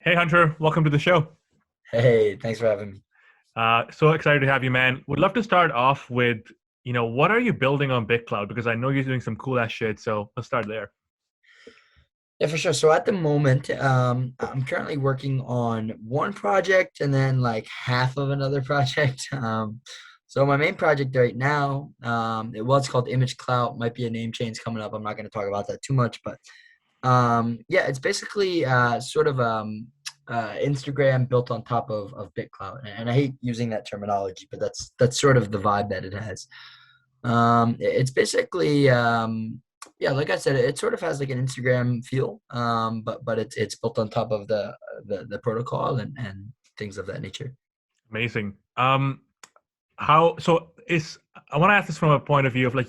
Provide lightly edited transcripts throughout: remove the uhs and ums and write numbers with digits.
Hey Hunter, welcome to the show. Hey, thanks for having me. So excited to have you, man. Would love to start off with, what are you building on BitCloud? Because I know you're doing some cool ass shit. So let's start there. Yeah, for sure. So at the moment, I'm currently working on one project and then like half of another project. So my main project right now, it's called Image Clout. Might be a name change coming up. I'm not going to talk about that too much, but yeah, it's basically Instagram built on top of BitClout. And I hate using that terminology, but that's sort of the vibe that it has. It's basically yeah, like I said, it sort of has like an Instagram feel, but it's built on top of the protocol and things of that nature. Amazing. How so is I want to ask this from a point of view of like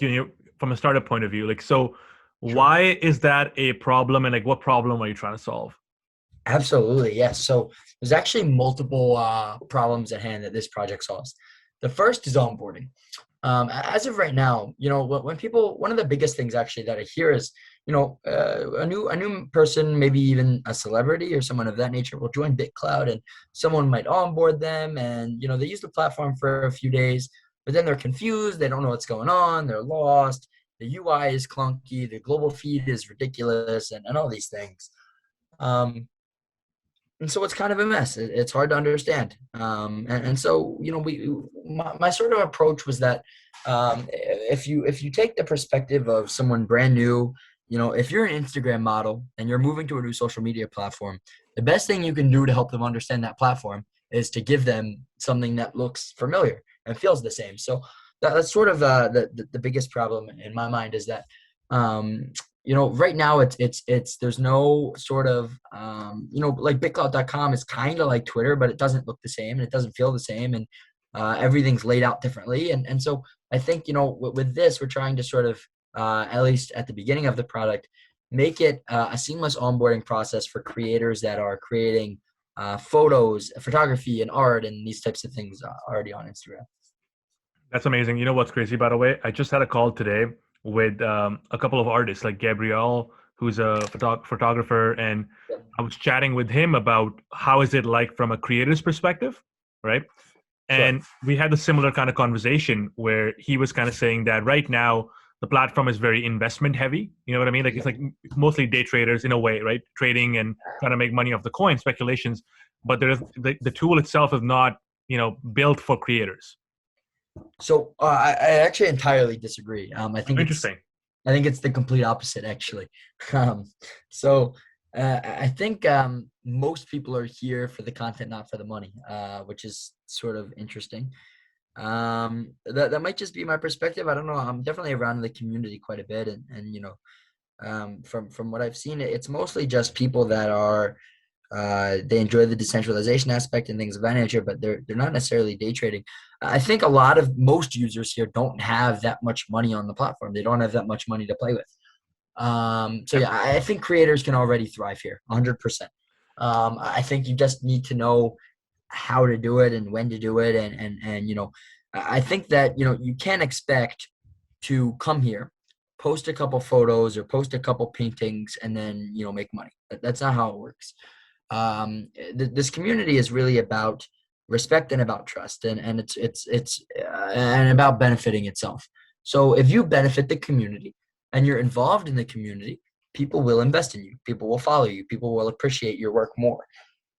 from a startup point of view. Like, so Sure. why is that a problem, and like what problem are you trying to solve? Absolutely, yes. So there's actually multiple problems at hand that this project solves. The first is onboarding. As of right now, when people, one of the biggest things actually that I hear is, a new person, maybe even a celebrity or someone of that nature, will join BitCloud, and someone might onboard them, and they use the platform for a few days, but then they're confused, they don't know what's going on, they're lost, the UI is clunky, the global feed is ridiculous, and all these things. Um, and so it's kind of a mess. It's hard to understand. And so my sort of approach was that if you take the perspective of someone brand new, if you're an Instagram model and you're moving to a new social media platform, the best thing you can do to help them understand that platform is to give them something that looks familiar and feels the same. So that's sort of the biggest problem in my mind is that um, right now it's there's no sort of like bitclout.com is kind of like Twitter, but it doesn't look the same and it doesn't feel the same, and everything's laid out differently. And so I think with this we're trying to sort of at least at the beginning of the product make it a seamless onboarding process for creators that are creating photos, photography, and art, and these types of things already on Instagram. That's amazing. You know what's crazy, by the way? I just had a call today with a couple of artists, like Gabrielle, who's a photographer, and I was chatting with him about how is it like from a creator's perspective, right? Sure. And we had a similar kind of conversation where he was kind of saying that right now the platform is very investment heavy. You know what I mean? Like it's like mostly day traders in a way, right? Trading and trying to make money off the coin speculations, but there's the tool itself is not built for creators. So I actually entirely disagree. Interesting. I think it's the complete opposite, actually. Um, so I think most people are here for the content, not for the money, which is sort of interesting. That might just be my perspective. I don't know. I'm definitely around the community quite a bit, and from what I've seen, it's mostly just people that are they enjoy the decentralization aspect and things of that nature, but they're not necessarily day trading. I think a lot of most users here don't have that much money on the platform. They don't have that much money to play with. So Yeah. yeah, I think creators can already thrive here, 100%. I think you just need to know how to do it and when to do it, and I think that you can't expect to come here, post a couple photos or post a couple paintings, and then make money. That's not how it works. This community is really about respect and about trust, and it's and about benefiting itself. So if you benefit the community and you're involved in the community, people will invest in you, people will follow you, people will appreciate your work more.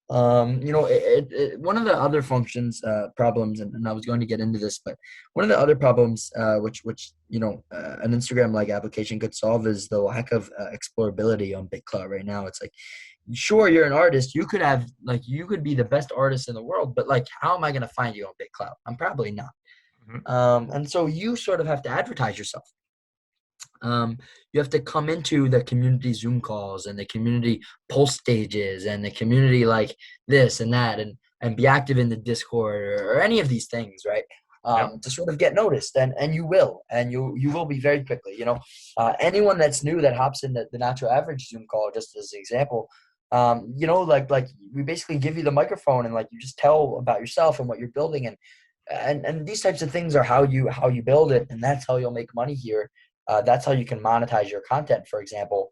One of the other functions problems, and I was going to get into this, but one of the other problems which an Instagram like application could solve is the lack of explorability on BitClout right now. It's like, sure, you're an artist, you could be the best artist in the world, but like, how am I going to find you on BitClout? I'm probably not. Mhm. And so you sort of have to advertise yourself. You have to come into the community Zoom calls and the community pulse stages and the community like this and that, and be active in the Discord or any of these things, right? Yep. To sort of get noticed, and you will, and you will be very quickly. Anyone that's new that hops in the natural average Zoom call, just as an example, like we basically give you the microphone and like you just tell about yourself and what you're building, and these types of things are how you build it, and that's how you'll make money here. That's how you can monetize your content, for example,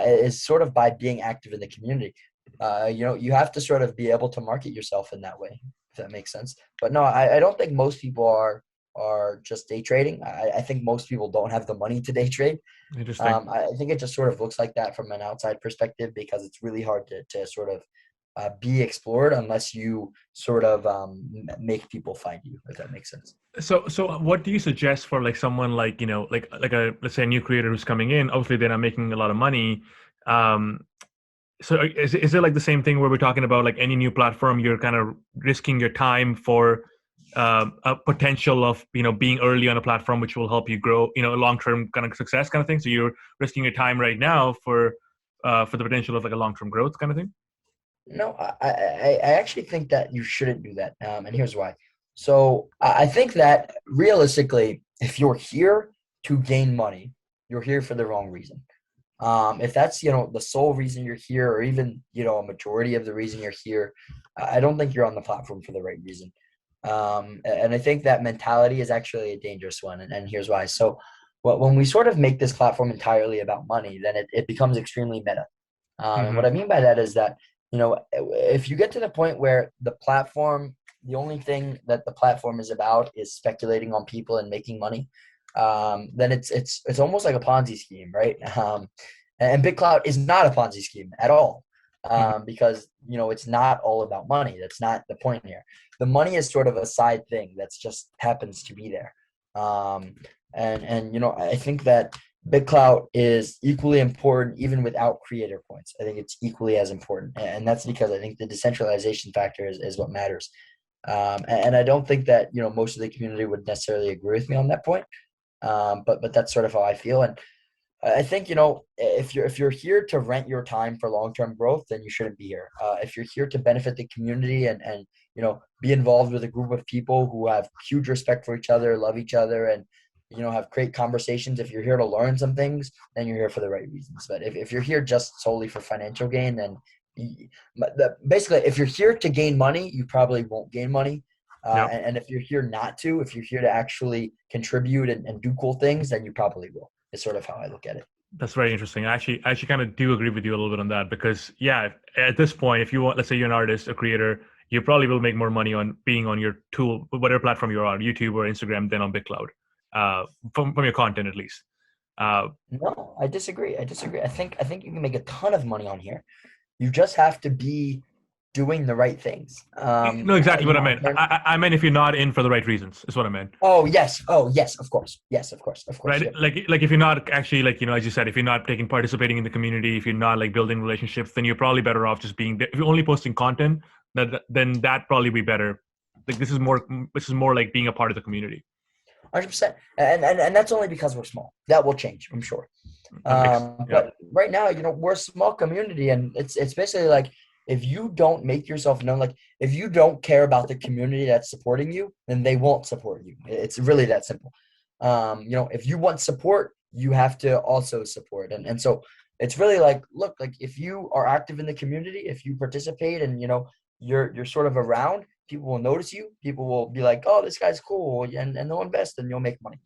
is sort of by being active in the community. You have to sort of be able to market yourself in that way, if that makes sense. But no, I don't think most people are just day trading. I think most people don't have the money to day trade. Interesting. I think it just sort of looks like that from an outside perspective because it's really hard to sort of be explored unless you sort of make people find you, if that makes sense. So what do you suggest for like someone like, like a, let's say a new creator who's coming in, obviously they're not making a lot of money. Um, so is it like the same thing where we're talking about like any new platform, you're kind of risking your time for a potential of, being early on a platform, which will help you grow, long-term kind of success kind of thing. So you're risking your time right now for the potential of like a long-term growth kind of thing. No, I actually think that you shouldn't do that. And here's why. So I think that realistically, if you're here to gain money, you're here for the wrong reason. If that's, the sole reason you're here, or even, a majority of the reason you're here, I don't think you're on the platform for the right reason. And I think that mentality is actually a dangerous one. And here's why. So when we sort of make this platform entirely about money, then it becomes extremely meta. And what Mm-hmm. I mean by that is that, if you get to the point where the only thing that the platform is about is speculating on people and making money, then it's almost like a Ponzi scheme, right? And BitClout is not a Ponzi scheme at all, Mm-hmm. because it's not all about money. That's not the point here. The money is sort of a side thing that's just happens to be there. And I think that BitClout is equally important even without creator points. I think it's equally as important, and that's because I think the decentralization factor is what matters. And I don't think that most of the community would necessarily agree with me on that point. But that's sort of how I feel. And I think if you're here to rent your time for long term growth, then you shouldn't be here. If you're here to benefit the community and be involved with a group of people who have huge respect for each other, love each other, and have great conversations. If you're here to learn some things, then you're here for the right reasons. But if you're here just solely for financial gain, then basically, if you're here to gain money, you probably won't gain money. Yeah. And if you're here if you're here to actually contribute and do cool things, then you probably will. Is sort of how I look at it. That's very interesting. I actually kind of do agree with you a little bit on that because yeah, at this point, if you want, let's say you're an artist, a creator, you probably will make more money on being on your tool, whatever platform you're on, YouTube or Instagram, than on BitCloud, from your content at least. Uh, No, I disagree. I think you can make a ton of money on here. You just have to be doing the right things. no, exactly what I In meant. terms. I meant if you're not in for the right reasons, is what I meant. Oh yes. Oh yes. Of course. Yes. Of course. Of course. Right, Yep. like if you're not actually like as you said, if you're not participating in the community, if you're not like building relationships, then you're probably better off just being if you're only posting content, then that probably be better. Like this is more like being a part of the community. 100%. And that's only because we're small. That will change, I'm sure. That makes yeah. But right now, we're a small community, and it's basically like if you don't make yourself known, like if you don't care about the community that's supporting you, then they won't support you. It's really that simple. If you want support, you have to also support, and so it's really like, look, like if you are active in the community, if you participate, and you're sort of around, people will notice you. People will be like, oh, this guy's cool, and they'll invest, and you'll make money.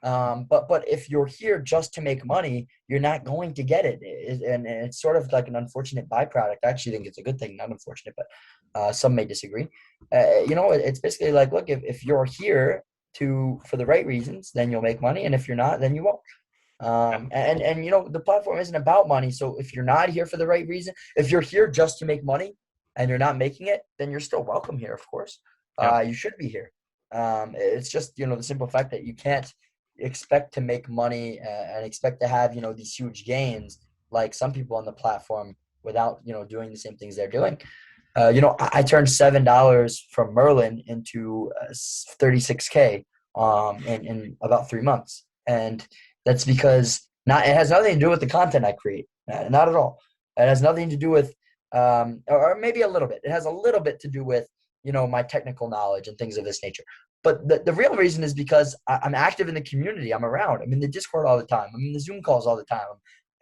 But if you're here just to make money, you're not going to get it. And it's sort of like an unfortunate byproduct. I actually think it's a good thing, not unfortunate, but some may disagree. It's basically like, look, if you're here for the right reasons, then you'll make money, and if you're not, then you won't. And the platform isn't about money. So if you're not here for the right reason, if you're here just to make money and you're not making it, then you're still welcome here, of course. Yeah. You should be here. It's just the simple fact that you can't expect to make money and expect to have these huge gains like some people on the platform without doing the same things they're doing. I turned $7 from Merlin into 36K in about 3 months, and that's because it has nothing to do with the content I create, not at all. It has nothing to do with or maybe a little bit. It has a little bit to do with my technical knowledge and things of this nature. But the real reason is because I'm active in the community. I'm around. I'm in the Discord all the time. I'm in the Zoom calls all the time.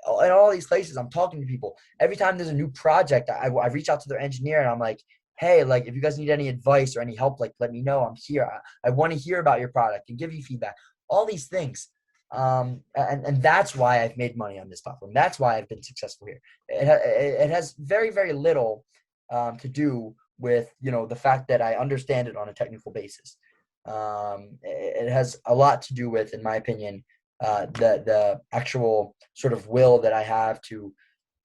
I'm in all these places. I'm talking to people. Every time there's a new project, I reach out to their engineer and I'm like, hey, like if you guys need any advice or any help, like let me know. I'm here. I want to hear about your product and give you feedback. All these things. And that's why I've made money on this platform. That's why I've been successful here. It has very, very little to do with, the fact that I understand it on a technical basis. It has a lot to do with, in my opinion, the actual sort of will that I have to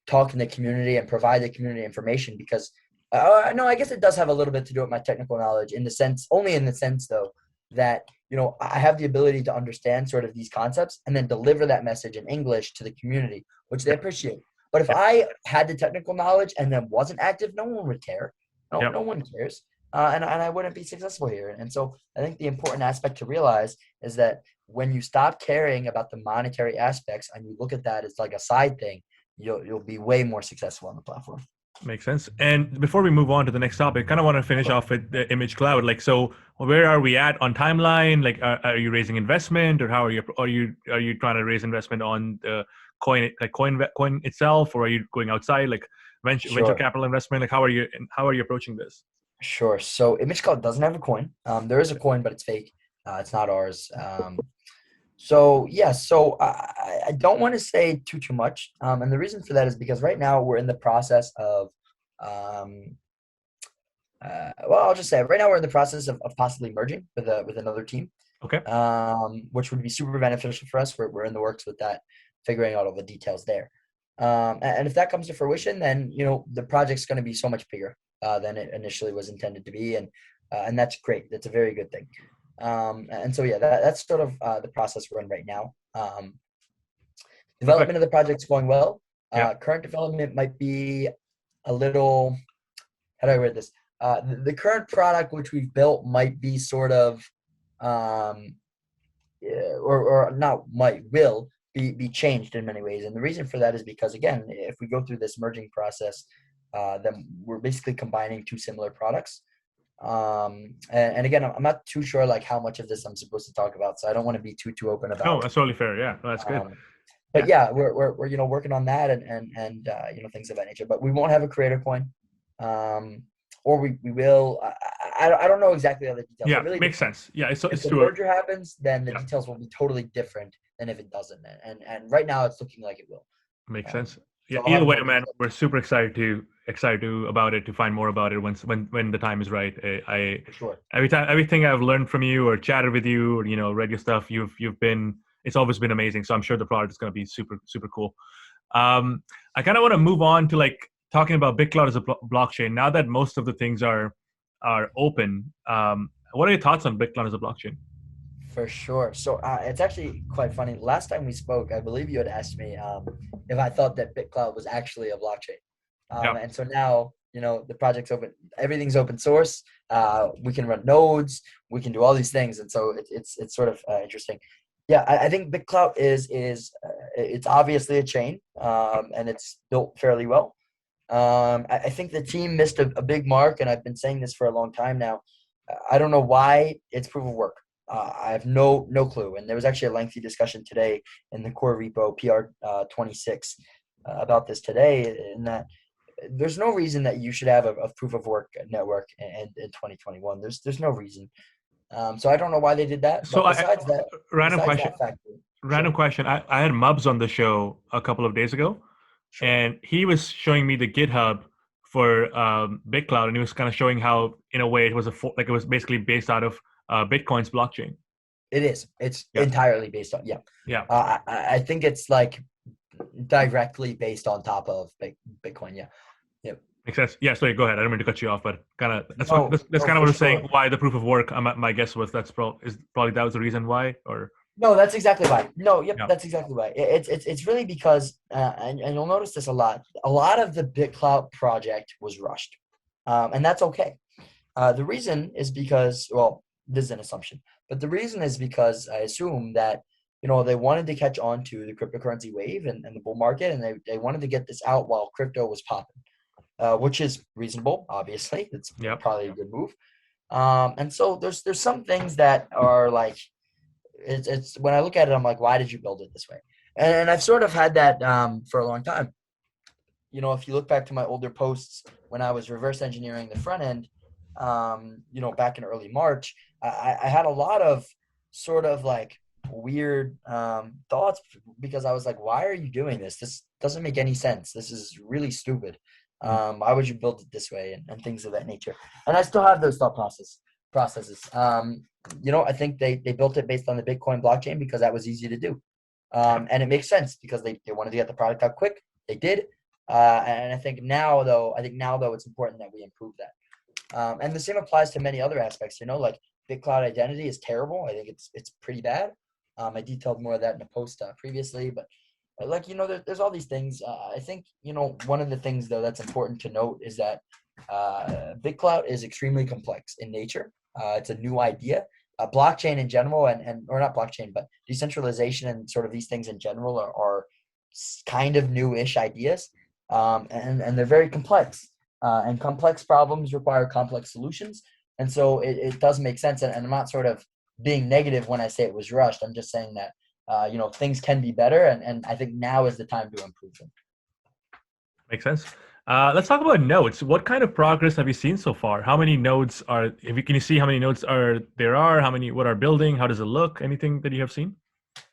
talk in the community and provide the community information, because no, I guess it does have a little bit to do with my technical knowledge, only in the sense though, that, I have the ability to understand sort of these concepts and then deliver that message in English to the community, which they appreciate. But if Yep. I had the technical knowledge and then wasn't active, no one would care. Yep. No one cares. And I wouldn't be successful here. And so I think the important aspect to realize is that when you stop caring about the monetary aspects and you look at that as like a side thing, you'll be way more successful on the platform. Makes sense. And before we move on to the next topic, kind of want to finish off with the image cloud. Like, so where are we at on timeline? Like, are you raising investment, or how are you trying to raise investment on the coin, like coin itself, or are you going outside, like venture Sure. capital investment? Like, how are you approaching this? Sure. So ImageCloud doesn't have a coin. There is a coin, but it's fake. It's not ours. So yeah, so I don't want to say too much. And the reason for that is because right now we're in the process of, well, I'll just say right now we're in the process of possibly merging with another team. Okay. Which would be super beneficial for us. We're in the works with that, figuring out all the details there. And if that comes to fruition, then the project's going to be so much bigger than it initially was intended to be, and that's great. That's a very good thing. And so yeah, that's sort of the process we're in right now. Development of the project's going well. Current development might be a little, how do I word this? The current product which we've built might be sort of, or not might, will be changed in many ways. And the reason for that is because, again, if we go through this merging process, then we're basically combining two similar products. And again, I'm not too sure like how much of this I'm supposed to talk about, so I don't want to be too open about No, it. that's totally fair. Yeah, no, that's good. But yeah, we're working on that and things of that nature. But we won't have a creator coin, or we will. I don't know exactly how the details. Yeah, it really makes depends. sense. Yeah, If it's the too. merger happens, then the details will be totally different than if it doesn't. And right now, it's looking like it will. Makes sense. Yeah. So I'll Either have way, more man, details. we're super excited about it, to find more about it when the time is right. I For sure. everything I've learned from you or chatted with you or read your stuff, it's always been amazing. So I'm sure the product is going to be super cool. I kind of want to move on to like talking about BitClout as a blockchain. Now that most of the things are open, what are your thoughts on BitClout as a blockchain? For sure. So it's actually quite funny. Last time we spoke, I believe you had asked me if I thought that BitClout was actually a blockchain. Yeah. And so now, the project's open. Everything's open source. We can run nodes. We can do all these things. And so it's sort of interesting. Yeah, I think BitClout is it's obviously a chain, and it's built fairly well. I think the team missed a big mark, and I've been saying this for a long time now. I don't know why it's proof of work. I have no clue. And there was actually a lengthy discussion today in the core repo PR26 about this today, in that there's no reason that you should have a proof of work network in 2021. There's no reason. So I don't know why they did that. So But besides that, random question. Sure. I had Mubs on the show a couple of days ago, Sure. and he was showing me the GitHub for BitClout, and he was kind of showing how, in a way, it was it was basically based out of Bitcoin's blockchain. It is. It's entirely based on. Yeah. I think it's like directly based on top of Bitcoin. Yeah. Yep. Makes sense. Yeah. So go ahead. I don't mean to cut you off, but kind of that's No, kind of for what I'm sure. saying. Why the proof of work? My guess was probably that was the reason why, or. No, that's exactly why. No, Yeah. that's exactly why. It's really because, and you'll notice this a lot. A lot of the BitClout project was rushed, and that's okay. The reason is because, well, this is an assumption, but the reason is because I assume that they wanted to catch on to the cryptocurrency wave and the bull market, and they wanted to get this out while crypto was popping, which is reasonable. Obviously, it's probably a good move. And so there's some things that are like. It's when I look at it, I'm like, why did you build it this way? And I've sort of had that for a long time. If you look back to my older posts when I was reverse engineering the front end, back in early March, I had a lot of sort of like weird thoughts because I was like, why are you doing this? This doesn't make any sense. This is really stupid. Why would you build it this way and things of that nature? And I still have those thought processes. I think they built it based on the Bitcoin blockchain because that was easy to do. And it makes sense because they wanted to get the product out quick. They did. And I think now though, it's important that we improve that. And the same applies to many other aspects, like BitClout identity is terrible. I think it's pretty bad. I detailed more of that in a post previously, but there's all these things. I think, one of the things though that's important to note is that BitClout is extremely complex in nature. It's a new idea. Blockchain in general, or not blockchain, but decentralization and sort of these things in general are kind of new-ish ideas, and they're very complex. And complex problems require complex solutions, and so it does make sense. And I'm not sort of being negative when I say it was rushed. I'm just saying that things can be better, and I think now is the time to improve them. Makes sense. Let's talk about nodes. What kind of progress have you seen so far? How many nodes can you see how many nodes there are? What are building? How does it look? Anything that you have seen?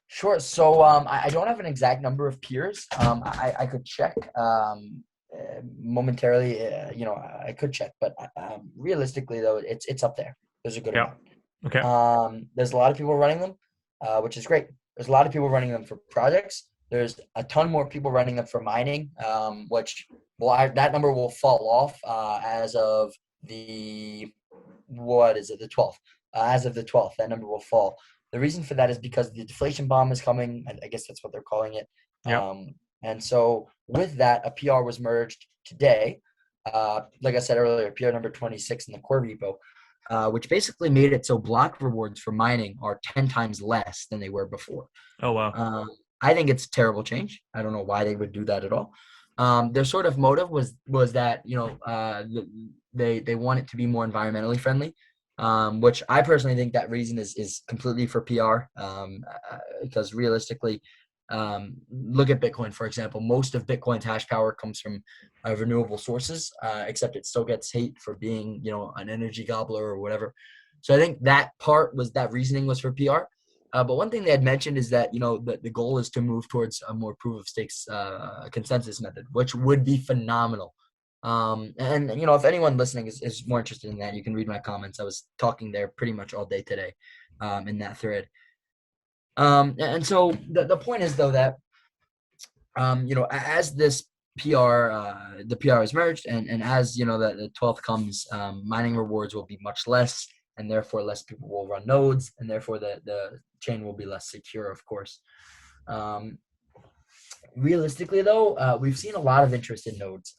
Sure. So I don't have an exact number of peers. I could check momentarily. I could check, but realistically though, it's up there. There's a good amount. Okay. There's a lot of people running them, which is great. There's a lot of people running them for projects. There's a ton more people running them for mining, that number will fall off as of the 12th. As of the 12th, that number will fall. The reason for that is because the deflation bomb is coming. I guess that's what they're calling it. Yeah. And so with that, a PR was merged today. Like I said earlier, PR number 26 in the core repo, which basically made it so block rewards for mining are 10 times less than they were before. Oh, wow. I think it's a terrible change. I don't know why they would do that at all. Their sort of motive was that, they want it to be more environmentally friendly, which I personally think that reason is completely for PR, because realistically, look at Bitcoin, for example. Most of Bitcoin's hash power comes from renewable sources, except it still gets hate for being, an energy gobbler or whatever. So I think that reasoning was for PR. But one thing they had mentioned is that, the goal is to move towards a more proof of stakes consensus method, which would be phenomenal. And if anyone listening is more interested in that, you can read my comments. I was talking there pretty much all day today in that thread. And so the point is, though, that, as this the PR is merged and as, the 12th comes, mining rewards will be much less, and therefore less people will run nodes, and therefore the chain will be less secure, of course. Realistically, though, we've seen a lot of interest in nodes,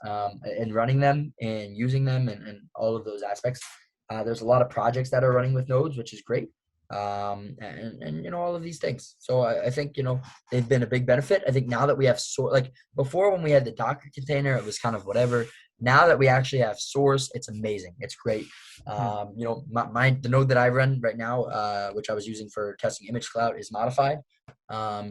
in running them and using them and all of those aspects. There's a lot of projects that are running with nodes, which is great. And all of these things. So I think, they've been a big benefit. I think now that we have before, when we had the Docker container, it was kind of whatever. Now that we actually have Source, it's amazing. It's great. The node that I run right now, which I was using for testing image cloud, is modified.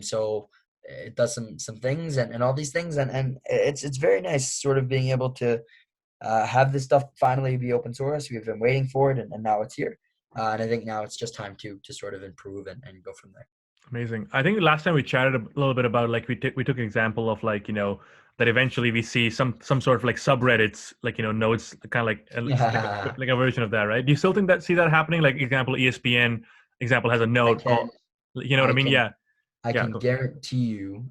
So it does some things and all these things. And it's very nice sort of being able to have this stuff finally be open source. We've been waiting for it, and now it's here. And I think now it's just time to sort of improve and go from there. Amazing. I think last time we chatted a little bit about, like, we took an example of, like, that eventually we see some sort of like subreddits, like, nodes, kind of like a version of that, right? Do you still see that happening? Like, example, ESPN has a node. You know what I mean? Yeah. I can guarantee you.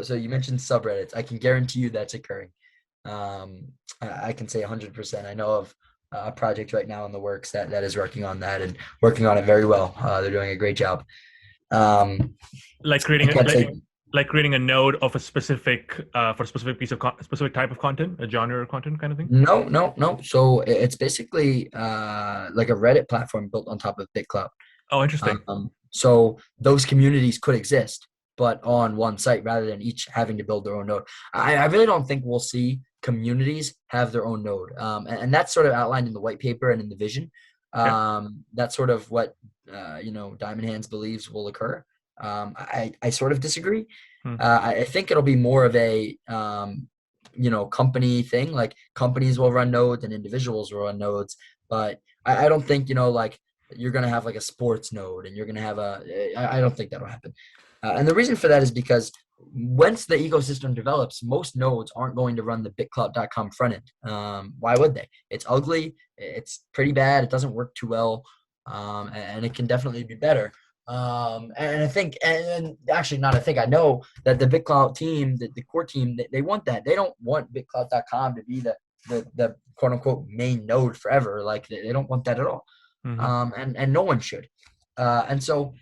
So you mentioned subreddits. I can guarantee you that's occurring. I can say 100%. I know of a project right now in the works that is working on that and working on it very well. They're doing a great job. Like creating a node of a specific for a specific piece of specific type of content, a genre of content kind of thing. No. So it's basically like a Reddit platform built on top of BitClout. Oh, interesting. So those communities could exist, but on one site rather than each having to build their own node. I really don't think we'll see communities have their own node. And that's sort of outlined in the white paper and in the vision. That's sort of what, Diamond Hands believes will occur. I sort of disagree. I think it'll be more of a, company thing. Like, companies will run nodes and individuals will run nodes. But I don't think, you're going to have like a sports node, and you're going to have I don't think that'll happen. And the reason for that is because once the ecosystem develops, most nodes aren't going to run the bitclout.com front end. Why would they? It's ugly. It's pretty bad. It doesn't work too well. And it can definitely be better. And I think, and actually not, I think I know that the BitClout team, the core team, they want that. They don't want BitClout.com to be the quote unquote main node forever. Like they don't want that at all. And no one should. And so,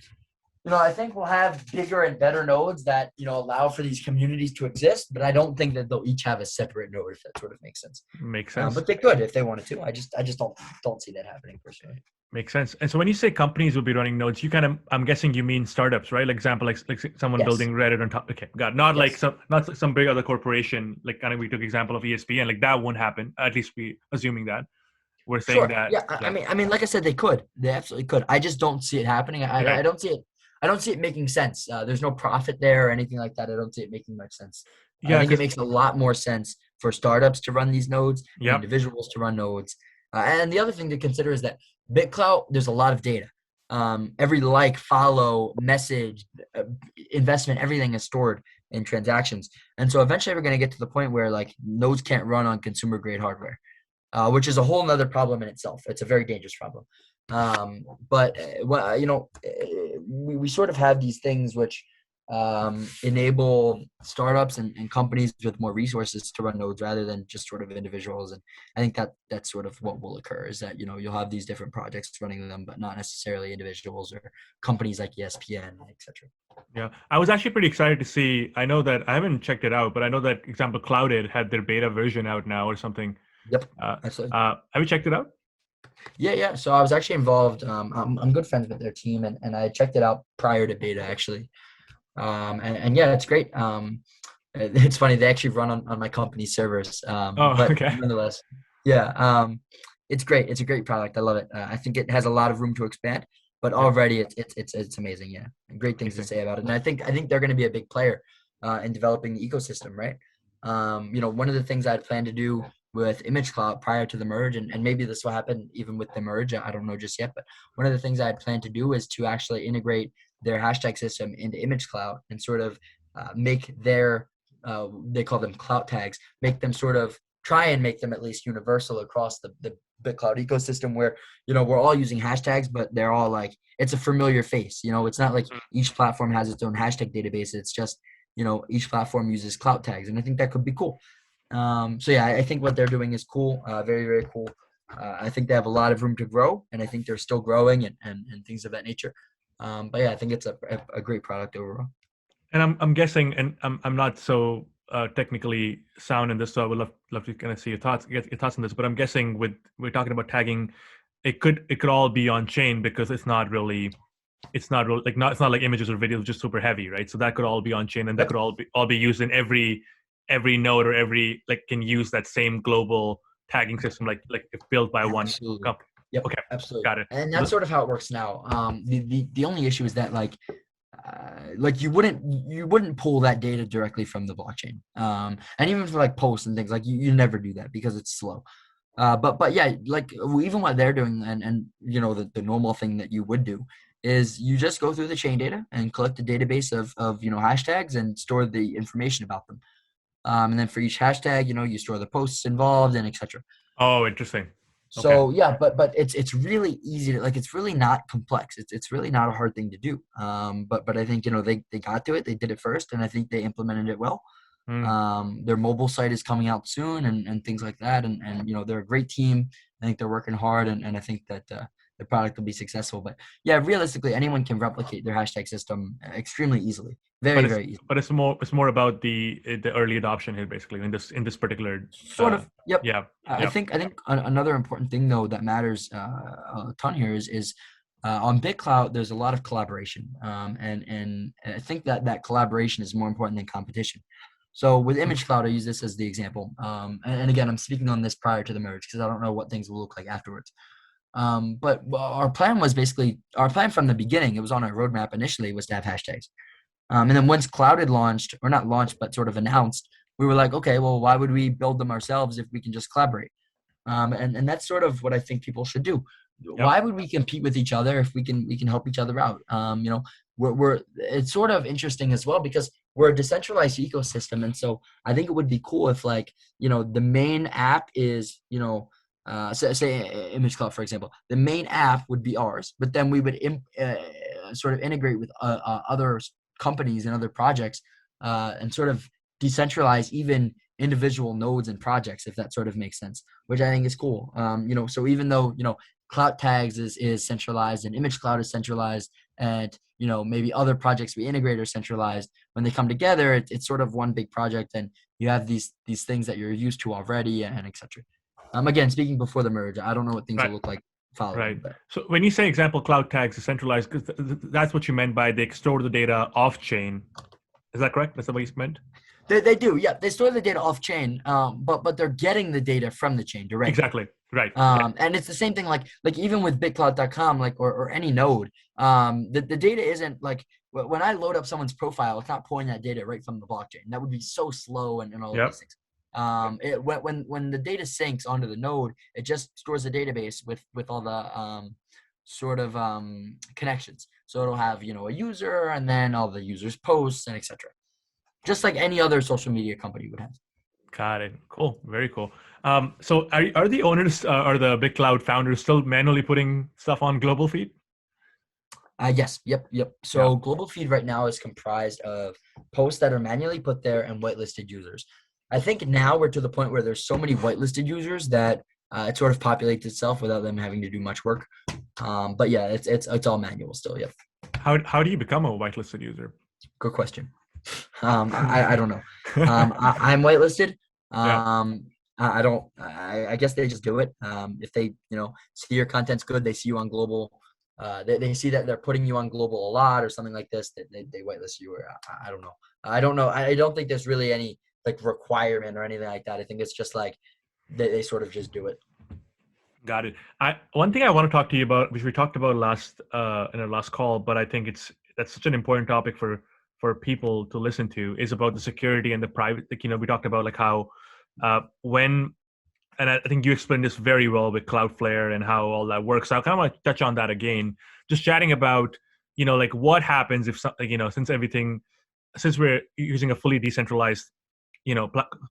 I think we'll have bigger and better nodes that, allow for these communities to exist, but I don't think that they'll each have a separate node, if that sort of makes sense. Makes sense. But they could if they wanted to. I just don't see that happening personally. Makes sense. And so when you say companies will be running nodes, you I'm guessing you mean startups, right? Like example, like someone Yes. building Reddit on top. Okay, got it. Not Yes. like some big other corporation. Like kind of we took example of ESPN. Like that won't happen. At least we assuming that. We're saying Sure. that. Yeah. I mean, like I said, they could. They absolutely could. I just don't see it happening. I don't see it. I don't see it making sense. There's no profit there or anything like that. I don't see it making much sense. Yeah, I think it makes a lot more sense for startups to run these nodes, and Yep. individuals to run nodes. And the other thing to consider is that BitClout, there's a lot of data. Every like, follow, message, investment, everything is stored in transactions. And so eventually we're going to get to the point where like nodes can't run on consumer grade hardware, which is a whole nother problem in itself. It's a very dangerous problem. But we sort of have these things which enable startups and companies with more resources to run nodes rather than just sort of individuals. And I think that's sort of what will occur is that, you'll have these different projects running them, but not necessarily individuals or companies like ESPN, etc. Yeah, I was actually pretty excited to see. I know that I haven't checked it out, but I know that example Clouded had their beta version out now or something. Yep. Absolutely. Have you checked it out? Yeah. So I was actually involved. I'm good friends with their team, and I checked it out prior to beta actually. And yeah, it's great. It's funny, they actually run on my company's servers. But okay. nonetheless, yeah, it's great. It's a great product. I love it. I think it has a lot of room to expand, but already it's amazing. Yeah, great things to say about it. And I think they're going to be a big player in developing the ecosystem, right? One of the things I'd planned to do with ImageCloud prior to the merge, and maybe this will happen even with the merge, I don't know just yet, but one of the things I had planned to do is to actually integrate their hashtag system into ImageCloud and sort of make their, they call them clout tags, make them sort of try and make them at least universal across the BitClout ecosystem where, we're all using hashtags, but they're all like, it's a familiar face. It's not like each platform has its own hashtag database. It's just, each platform uses clout tags. And I think that could be cool. So yeah, I think what they're doing is cool. Very, very cool. I think they have a lot of room to grow, and I think they're still growing and things of that nature. But yeah, I think it's a great product overall. And I'm guessing, and I'm not so technically sound in this, so I would love to kind of see get your thoughts on this. But I'm guessing we're talking about tagging, it could all be on chain because it's not like it's not like images or videos just super heavy, right? So that could all be on chain, and that could all be used in every node or every can use that same global tagging system, like if built by one company. Yep. Okay. Absolutely. Got it. And that's sort of how it works now. The only issue is that like you wouldn't pull that data directly from the blockchain. And even for like posts and things, like you never do that because it's slow. But yeah, like even what they're doing and the normal thing that you would do is you just go through the chain data and collect a database of hashtags and store the information about them. And then for each hashtag, you store the posts involved and etc. Oh, interesting. So yeah, but it's really easy to it's really not complex. It's really not a hard thing to do. But I think they got to it. They did it first, and I think they implemented it well. Their mobile site is coming out soon and things like that. And they're a great team. I think they're working hard, and I think that the product will be successful. But yeah, realistically, anyone can replicate their hashtag system extremely easily. Very easy. But it's more about the early adoption here, basically, in this particular sort of. Yep. Yeah. I think another important thing though that matters a ton here is on BitClout there's a lot of collaboration, and I think that collaboration is more important than competition. So with ImageCloud, I use this as the example. And again, I'm speaking on this prior to the merge because I don't know what things will look like afterwards. But our plan from the beginning, it was on our roadmap initially, was to have hashtags. And then once Clouded launched, or not launched, but sort of announced, we were like, okay, well, why would we build them ourselves if we can just collaborate? And that's sort of what I think people should do. Yep. Why would we compete with each other if we can help each other out? We're it's sort of interesting as well because we're a decentralized ecosystem, and so I think it would be cool if the main app is say ImageCloud, for example. The main app would be ours, but then we would sort of integrate with other companies and other projects and sort of decentralize even individual nodes and projects, if that sort of makes sense, which I think is cool. So even though Cloud Tags is centralized and ImageCloud is centralized, and maybe other projects we integrate are centralized, when they come together, it's sort of one big project, and you have these things that you're used to already, and etc. Again, speaking before the merge, I don't know what things Right. will look like following. Right. But. So when you say example Cloud Tags is centralized, that's what you meant by they store the data off chain. Is that correct? That's the way you meant? They do, yeah. They store the data off chain, but they're getting the data from the chain directly. Exactly. Right. And it's the same thing like even with BitClout.com, or any node, the data isn't like when I load up someone's profile, it's not pulling that data right from the blockchain. That would be so slow and all of these things. When the data syncs onto the node, it just stores a database with all the sort of connections. So it'll have a user and then all the users' posts and etc. Just like any other social media company would have. Got it. Cool. Very cool. So are the owners or the BitClout founders still manually putting stuff on Global Feed? Yes. Yep. So Global Feed right now is comprised of posts that are manually put there and whitelisted users. I think now we're to the point where there's so many whitelisted users that it sort of populates itself without them having to do much work. But yeah, it's all manual still. Yep. How do you become a whitelisted user? Good question. I don't know. I'm whitelisted. I don't. I guess they just do it. If they see your content's good, they see you on Global. They see that they're putting you on Global a lot or something like this. They whitelist you. Or I don't know. I don't know. I don't think there's really any requirement or anything like that. I think it's just they sort of just do it. Got it. One thing I want to talk to you about, which we talked about in our last call, but I think that's such an important topic for people to listen to, is about the security and the private. We talked about how and I think you explained this very well with Cloudflare and how all that works. So I kind of want to touch on that again, just chatting about what happens if since we're using a fully decentralized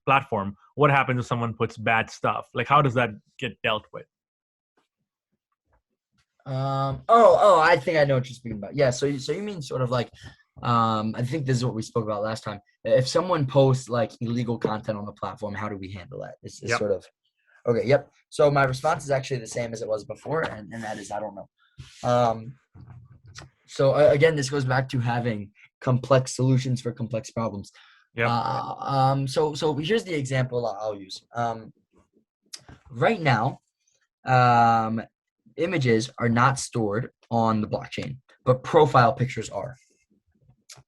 platform, what happens if someone puts bad stuff? How does that get dealt with? I think I know what you're speaking about. Yeah, so you mean sort of I think this is what we spoke about last time. If someone posts illegal content on the platform, how do we handle that? It's sort of okay. Yep. So my response is actually the same as it was before, and that is I don't know. So again, this goes back to having complex solutions for complex problems. Yeah. So here's the example I'll use. Right now, images are not stored on the blockchain, but profile pictures are.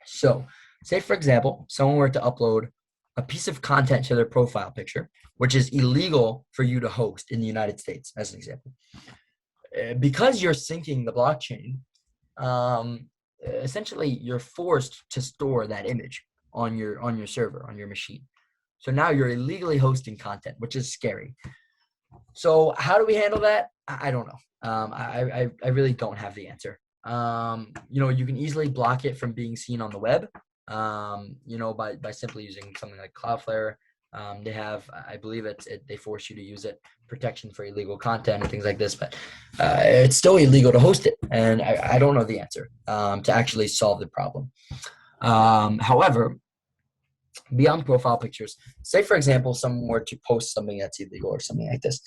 So say, for example, someone were to upload a piece of content to their profile picture, which is illegal for you to host in the United States, as an example. Because you're syncing the blockchain, essentially you're forced to store that image on your server, on your machine. So now you're illegally hosting content, which is scary. So how do we handle that? I don't know. I really don't have the answer. You can easily block it from being seen on the web, by simply using something like Cloudflare. They have, I believe they force you to use it, protection for illegal content and things like this, but it's still illegal to host it. And I don't know the answer to actually solve the problem. However, beyond profile pictures, say, for example, someone were to post something that's illegal or something like this,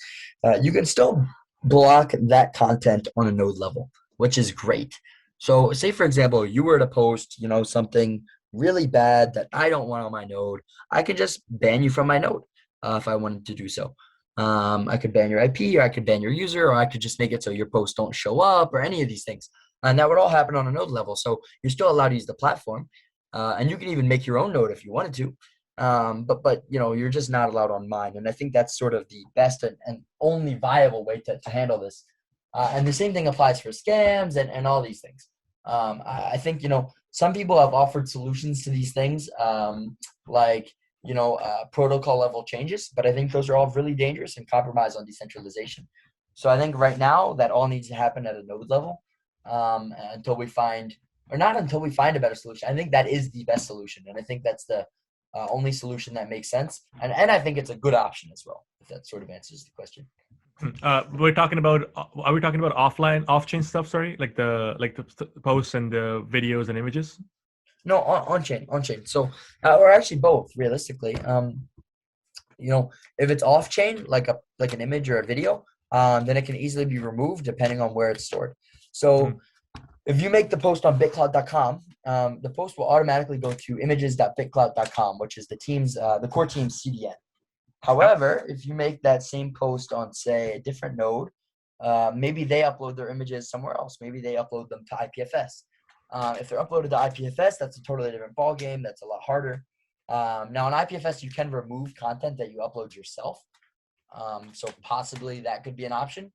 you can still block that content on a node level, which is great. So say, for example, you were to post, something really bad that I don't want on my node, I could just ban you from my node if I wanted to do so. I could ban your IP, or I could ban your user, or I could just make it so your posts don't show up, or any of these things. And that would all happen on a node level. So you're still allowed to use the platform. And you can even make your own node if you wanted to. But you're just not allowed on mine. And I think that's sort of the best and only viable way to handle this. And the same thing applies for scams and all these things. I think, some people have offered solutions to these things, like protocol level changes, but I think those are all really dangerous and compromise on decentralization. So I think right now that all needs to happen at a node level until we find, or not until we find a better solution. I think that is the best solution, and I think that's the only solution that makes sense, and I think it's a good option as well. If that sort of answers the question. We're talking about. Are we talking about off-chain stuff? Sorry, like the posts and the videos and images. No, on chain. So, or actually both, realistically. If it's off chain, like an image or a video, then it can easily be removed depending on where it's stored. So, if you make the post on BitClout.com, the post will automatically go to images.bitclout.com, which is the core team's CDN. However, if you make that same post on, say, a different node, maybe they upload their images somewhere else. Maybe they upload them to IPFS. If they're uploaded to IPFS, that's a totally different ballgame. That's a lot harder. Now, on IPFS, you can remove content that you upload yourself. So possibly that could be an option.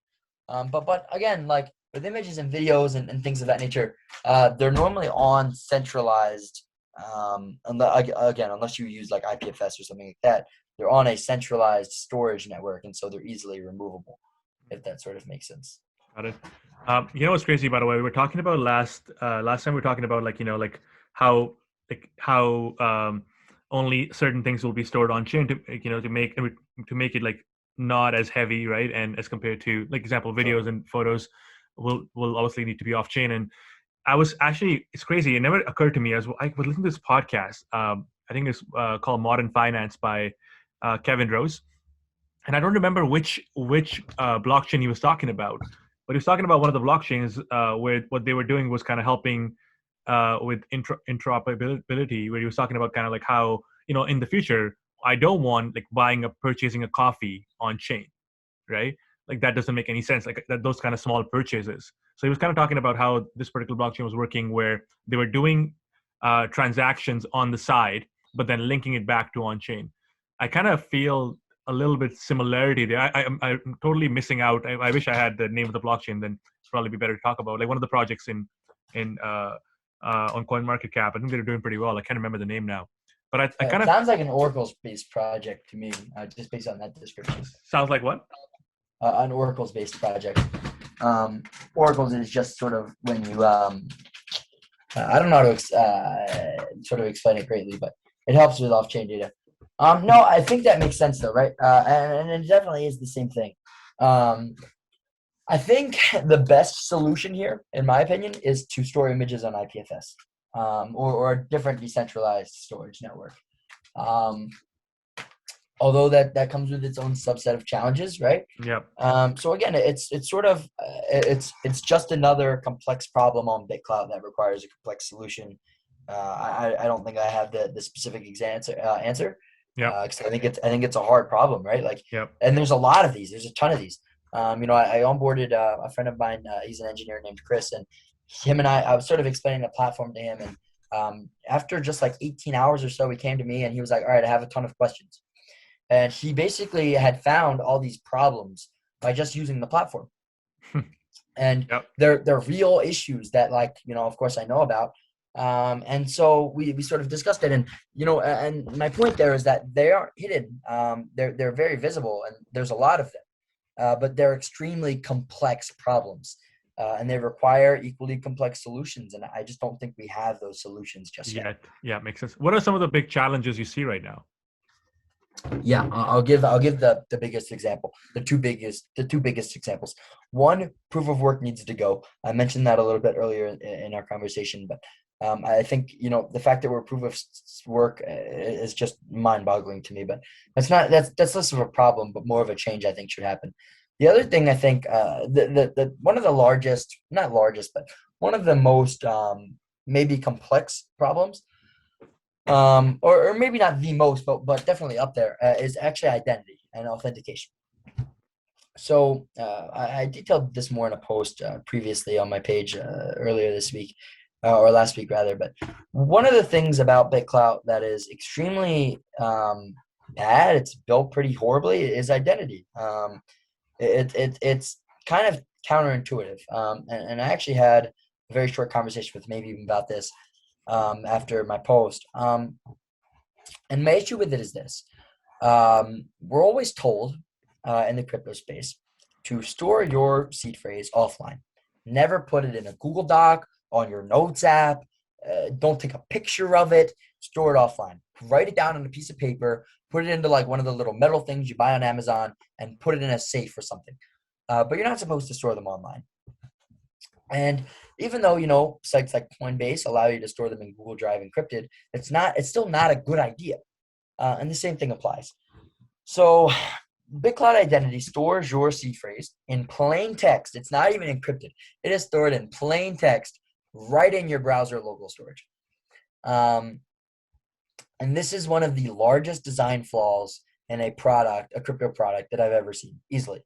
But again, like with images and videos and things of that nature, they're normally on centralized. Unless you use like IPFS or something like that, they're on a centralized storage network, and so they're easily removable. If that sort of makes sense. Got it. What's crazy, by the way, we were talking about last time we were talking about how only certain things will be stored on chain to make it like not as heavy, right? And as compared to, like, example, videos and photos will obviously need to be off chain. And it's crazy. It never occurred to me as well. I was listening to this podcast. I think it's called Modern Finance by Kevin Rose, and I don't remember which blockchain he was talking about. But he was talking about one of the blockchains where what they were doing was kind of helping with interoperability, where he was talking about kind of like how, in the future, I don't want like purchasing a coffee on chain, right? Like that doesn't make any sense, like those kind of small purchases. So he was kind of talking about how this particular blockchain was working, where they were doing transactions on the side, but then linking it back to on chain. I kind of feel a little bit similarity there. I'm totally missing out. I wish I had the name of the blockchain. Then it'd probably be better to talk about. Like one of the projects on CoinMarketCap. I think they're doing pretty well. I can't remember the name now. But I kind of sounds like an Oracle's-based project to me, just based on that description. Sounds like what? An Oracle's-based project. Oracle's is just sort of when you I don't know how to sort of explain it greatly, but it helps with off-chain data. No, I think that makes sense though, right? And it definitely is the same thing. I think the best solution here, in my opinion, is to store images on IPFS or a different decentralized storage network. Although that comes with its own subset of challenges, right? Yep. So again, it's sort of it's just another complex problem on BitClout that requires a complex solution. I don't think I have the specific answer. Yeah. Because I think it's a hard problem, right? Like, yep. And there's a lot of these. There's a ton of these. I onboarded a friend of mine. He's an engineer named Chris, and him and I was sort of explaining the platform to him. And after just like 18 hours or so, he came to me and he was like, "All right, I have a ton of questions." And he basically had found all these problems by just using the platform. And yep. they're real issues that, like, of course I know about. And so we sort of discussed it, and and my point there is that they aren't hidden. They're very visible, and there's a lot of them, but they're extremely complex problems, and they require equally complex solutions. And I just don't think we have those solutions just yet. Yeah, makes sense. What are some of the big challenges you see right now? Yeah, I'll give the biggest example, the two biggest examples. One, proof of work needs to go. I mentioned that a little bit earlier in our conversation, but I think the fact that we're proof of work is just mind-boggling to me. But that's less of a problem, but more of a change I think should happen. The other thing I think the one of the largest, not largest, but one of the most maybe complex problems. Or maybe not the most, but definitely up there is actually identity and authentication. So I detailed this more in a post previously on my page earlier this week, or last week rather. But one of the things about BitClout that is extremely bad, it's built pretty horribly, is identity. It's kind of counterintuitive. And I actually had a very short conversation with maybe even about this after my post. And my issue with it is this. We're always told in the crypto space to store your seed phrase offline. Never put it in a Google Doc, on your Notes app. Don't take a picture of it. Store it offline. Write it down on a piece of paper. Put it into like one of the little metal things you buy on Amazon and put it in a safe or something. But you're not supposed to store them online. And even though, sites like Coinbase allow you to store them in Google Drive encrypted, it's still not a good idea. And the same thing applies. So BitClout Identity stores your seed phrase in plain text. It's not even encrypted. It is stored in plain text right in your browser local storage. And this is one of the largest design flaws in a crypto product that I've ever seen, easily.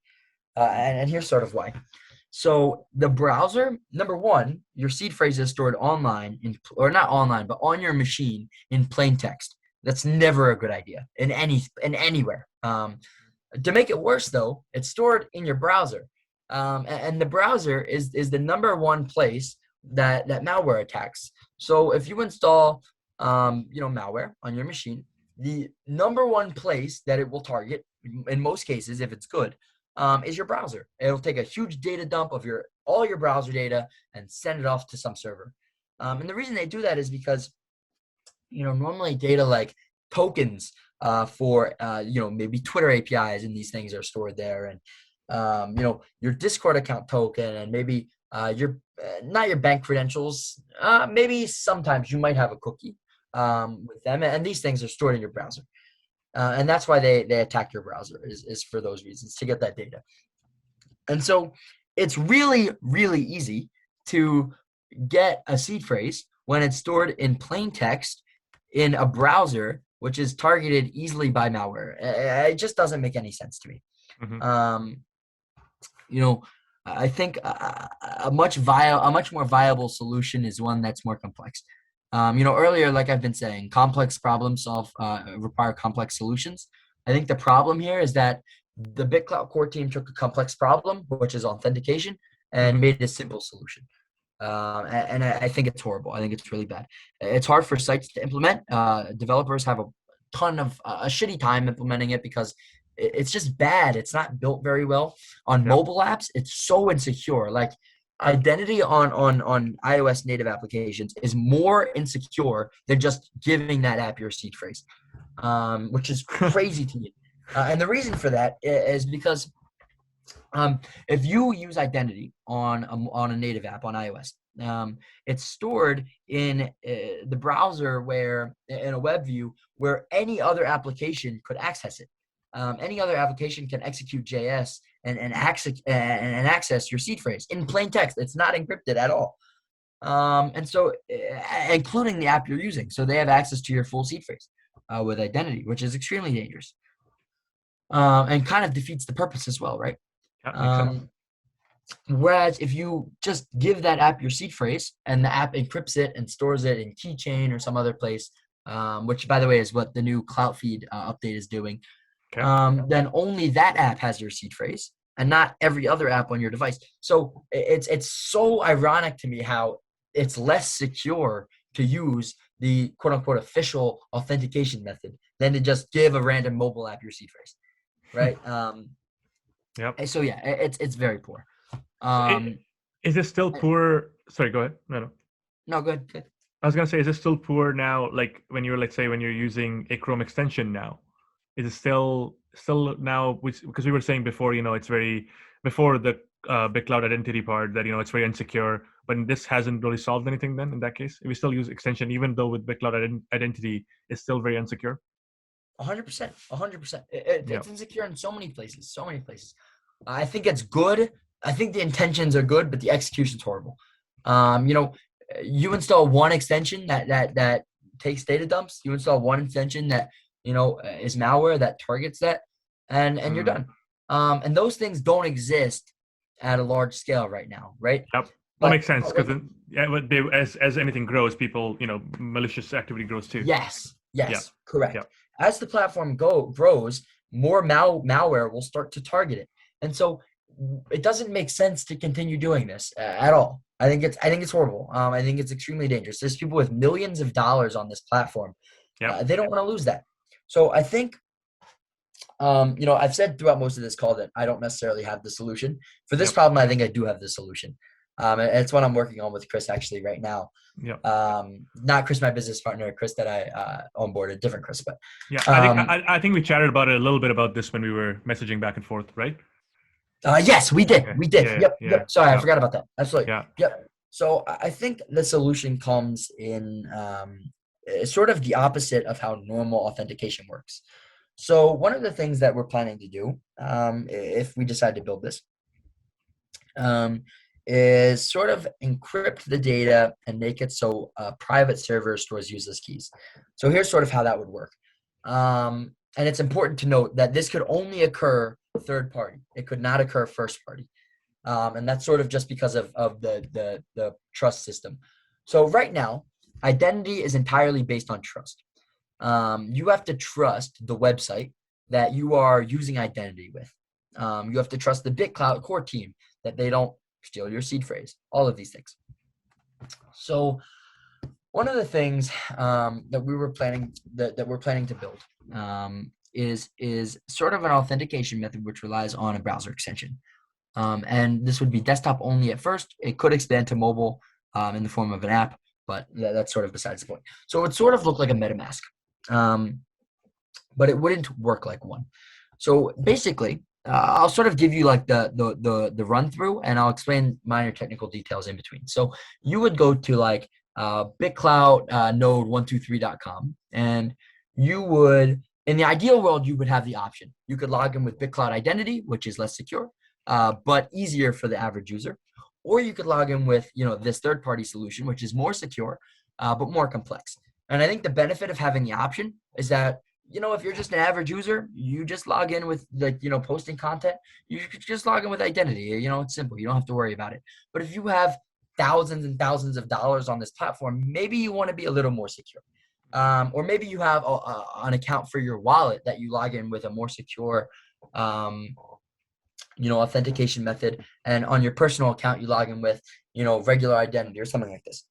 And here's sort of why. So the browser, number one, your seed phrase is stored online, or not online, but on your machine in plain text. That's never a good idea in anywhere. To make it worse, though, it's stored in your browser, and the browser is the number one place that malware attacks. So if you install, malware on your machine, the number one place that it will target, in most cases, if it's good, is your browser. It'll take a huge data dump of all your browser data and send it off to some server. And the reason they do that is because normally data like tokens for maybe Twitter APIs and these things are stored there, and your Discord account token, and maybe not your bank credentials. Maybe sometimes you might have a cookie with them, and these things are stored in your browser. And that's why they attack your browser is for those reasons, to get that data. And so it's really, really easy to get a seed phrase when it's stored in plain text in a browser, which is targeted easily by malware. It just doesn't make any sense to me. Mm-hmm. I think a much more viable solution is one that's more complex. Earlier, like I've been saying, complex problems require complex solutions. I think the problem here is that the BitClout core team took a complex problem, which is authentication, and made a simple solution. And I think it's horrible. I think it's really bad. It's hard for sites to implement. Developers have a ton of a shitty time implementing it because it's just bad. It's not built very well. On mobile apps, it's so insecure. Like, identity on iOS native applications is more insecure than just giving that app your seed phrase, which is crazy to me. And the reason for that is because if you use identity on a native app on iOS, it's stored in the browser in a web view where any other application could access it. Any other application can execute JS and access your seed phrase in plain text. It's not encrypted at all. And so, including the app you're using. So they have access to your full seed phrase with identity, which is extremely dangerous. And kind of defeats the purpose as well, right? Whereas if you just give that app your seed phrase and the app encrypts it and stores it in Keychain or some other place, which, by the way, is what the new CloudFeed update is doing, then only that app has your seed phrase and not every other app on your device. So it's so ironic to me how it's less secure to use the quote unquote official authentication method than to just give a random mobile app your seed phrase, right? So yeah, it's very poor. Is it still poor? Sorry, go ahead. No, go ahead. I was gonna say, is it still poor now? Like when you're using a Chrome extension now, is it still now? Because we were saying before, it's very before the BitClout identity part that it's very insecure. But this hasn't really solved anything. Then in that case, if we still use extension, even though with BitClout identity, it's still very insecure. 100%. It's insecure in so many places. I think it's good. I think the intentions are good, but the execution's horrible. You install one extension that takes data dumps. You install one extension that is malware that targets that, and you're done. And those things don't exist at a large scale right now, right? Yep. That makes sense because as anything grows, people malicious activity grows too. Yes, correct. Yep. As the platform grows, more malware will start to target it, and so it doesn't make sense to continue doing this at all. I think it's horrible. I think it's extremely dangerous. There's people with millions of dollars on this platform, Yep. They don't want to lose that. So I think, I've said throughout most of this call that I don't necessarily have the solution for this Yep. problem. I think I do have the solution. And it's what I'm working on with Chris actually right now. Yep. Not Chris, my business partner, Chris that I onboarded, different Chris, but Yeah, I think we chatted about it a little bit about this when we were messaging back and forth, right? Yes, we did. Okay. We did. Yeah, Yep. yeah, Yep. Sorry, I yeah, forgot about that. Absolutely. yeah. Yep. So I think the solution comes in sort of the opposite of how normal authentication works. So one of the things that we're planning to do, if we decide to build this, is sort of encrypt the data and make it so a private server stores useless keys. So here's sort of how that would work. And it's important to note that this could only occur third party. It could not occur first party. And that's sort of just because of the trust system. So right now, identity is entirely based on trust. You have to trust the website that you are using identity with. You have to trust the BitClout core team that they don't steal your seed phrase, all of these things. So one of the things that we're planning to build is sort of an authentication method which relies on a browser extension. And this would be desktop only at first. It could expand to mobile in the form of an app, but that's sort of besides the point. So it would sort of look like a MetaMask, but it wouldn't work like one. So basically, I'll sort of give you like the run through, and I'll explain minor technical details in between. So you would go to like BitClout node123.com, and you would, in the ideal world, you would have the option. You could log in with BitClout identity, which is less secure, but easier for the average user, or you could log in with this third-party solution, which is more secure, but more complex. And I think the benefit of having the option is that if you're just an average user, you just log in with posting content. You could just log in with identity. It's simple. You don't have to worry about it. But if you have thousands and thousands of dollars on this platform, maybe you want to be a little more secure. Or maybe you have an account for your wallet that you log in with a more secure authentication method, and on your personal account you log in with regular identity or something like this.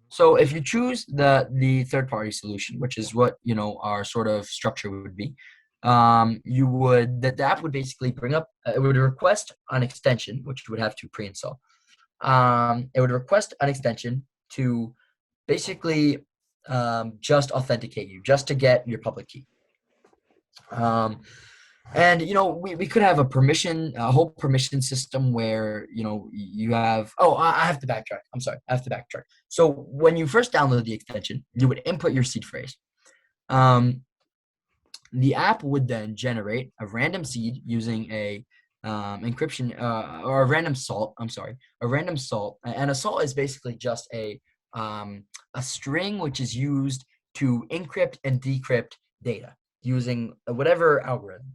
So if you choose the third party solution, which is what our sort of structure would be, the app would basically bring up, it would request an extension, which you would have to pre-install. It would request an extension to basically just authenticate you, just to get your public key. And we could have a whole permission system where you have. I have to backtrack. I'm sorry, I have to backtrack. So when you first download the extension, you would input your seed phrase. The app would then generate a random seed using a encryption or a random salt. A random salt, and a salt is basically just a string which is used to encrypt and decrypt data using whatever algorithm.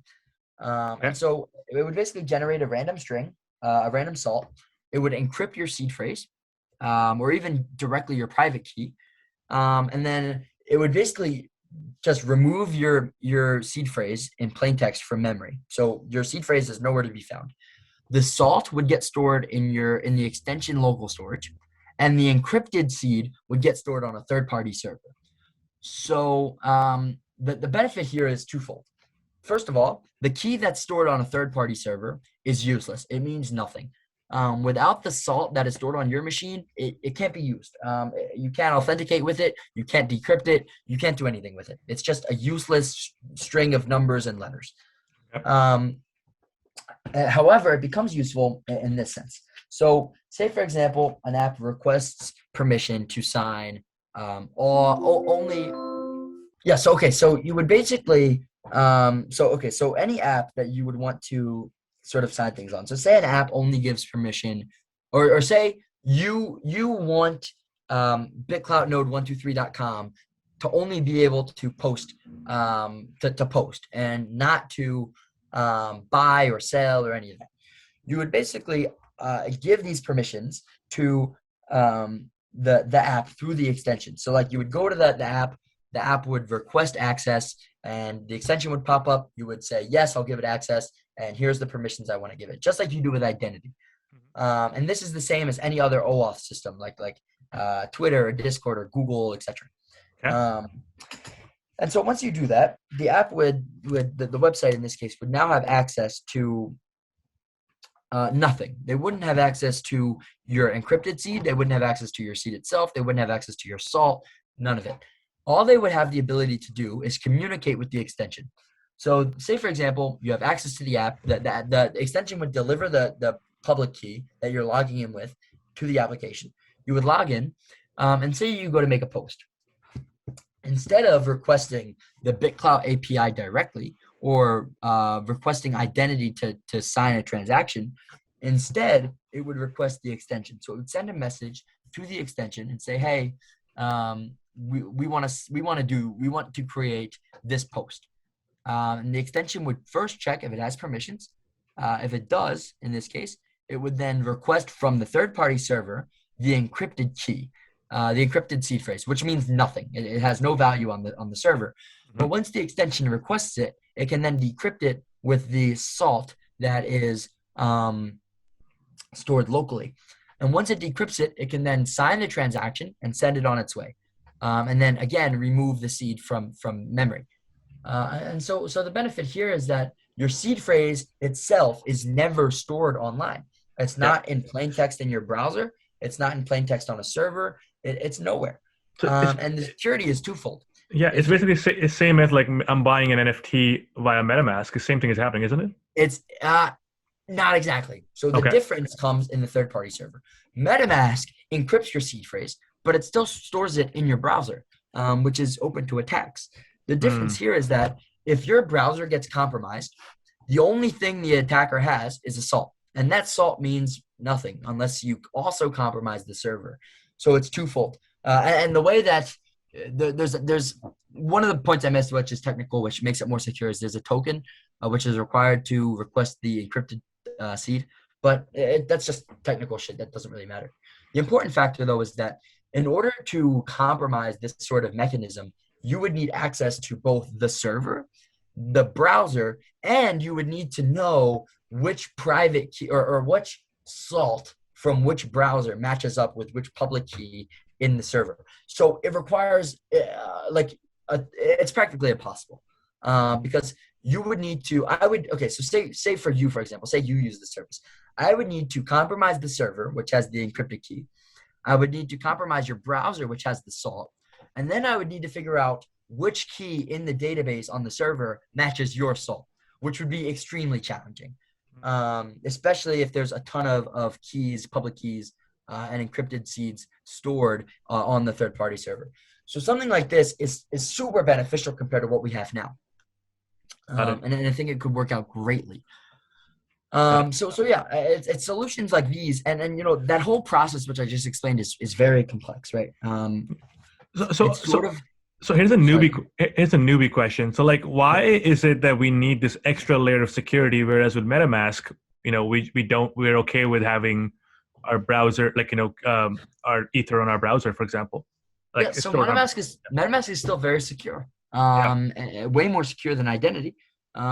And so it would basically generate a random string, a random salt. It would encrypt your seed phrase, or even directly your private key. And then it would basically just remove your seed phrase in plain text from memory. So your seed phrase is nowhere to be found. The salt would get stored in the extension local storage, and the encrypted seed would get stored on a third-party server. So the benefit here is twofold. First of all, the key that's stored on a third-party server is useless. It means nothing. Without the salt that is stored on your machine, it can't be used. You can't authenticate with it. You can't decrypt it. You can't do anything with it. It's just a useless string of numbers and letters. Yep. However, it becomes useful in this sense. So say, for example, an app requests permission to sign only. Yes. Okay. So you would basically. So any app that you would want to sort of sign things on. So say an app only gives permission, or say you want BitClout node123.com to only be able to post to post and not to buy or sell or any of that. You would basically give these permissions to the app through the extension. So like you would go to the app would request access, and the extension would pop up. You would say, yes, I'll give it access, and here's the permissions I want to give it, just like you do with identity. And this is the same as any other OAuth system, like Twitter or Discord or Google, etc. Okay. And so once you do that, the app would the website in this case would now have access to nothing. They wouldn't have access to your encrypted seed. They wouldn't have access to your seed itself. They wouldn't have access to your salt. None of it. All they would have the ability to do is communicate with the extension. So say, for example, you have access to the app. The extension would deliver the public key that you're logging in with to the application. You would log in and say you go to make a post. Instead of requesting the BitClout API directly or requesting identity to sign a transaction, instead it would request the extension. So it would send a message to the extension and say, "Hey, we want to create this post." And the extension would first check if it has permissions. If it does, in this case, it would then request from the third-party server the encrypted key. The encrypted seed phrase, which means nothing. It has no value on the server. But once the extension requests it, it can then decrypt it with the salt that is stored locally. And once it decrypts it, it can then sign the transaction and send it on its way. And then again, remove the seed from memory. And so the benefit here is that your seed phrase itself is never stored online. It's not in plain text in your browser. It's not in plain text on a server. It's nowhere. So And the security is twofold. Yeah, it's basically the same as like I'm buying an NFT via MetaMask. The same thing is happening, isn't it? It's not exactly. So the difference comes in the third-party server. MetaMask encrypts your seed phrase, but it still stores it in your browser, which is open to attacks. The difference here is that if your browser gets compromised, the only thing the attacker has is a salt. And that salt means nothing unless you also compromise the server. So it's twofold. And the way that there's one of the points I missed, which is technical, which makes it more secure, is there's a token which is required to request the encrypted seed. But that's just technical shit. That doesn't really matter. The important factor, though, is that in order to compromise this sort of mechanism, you would need access to both the server, the browser, and you would need to know which private key or which salt from which browser matches up with which public key in the server. So it requires it's practically impossible because you would need to. So say for you, for example, say you use the service. I would need to compromise the server, which has the encrypted key. I would need to compromise your browser, which has the salt. And then I would need to figure out which key in the database on the server matches your salt, which would be extremely challenging, especially if there's a ton of keys, public keys, and encrypted seeds stored on the third-party server. So something like this is super beneficial compared to what we have now. And I think it could work out greatly. It's solutions like these, and that whole process which I just explained is very complex, right? So here's a newbie question. So like, why is it that we need this extra layer of security, whereas with MetaMask, we're okay with having our browser, our Ether on our browser, for example. So MetaMask is still very secure. Way more secure than identity. You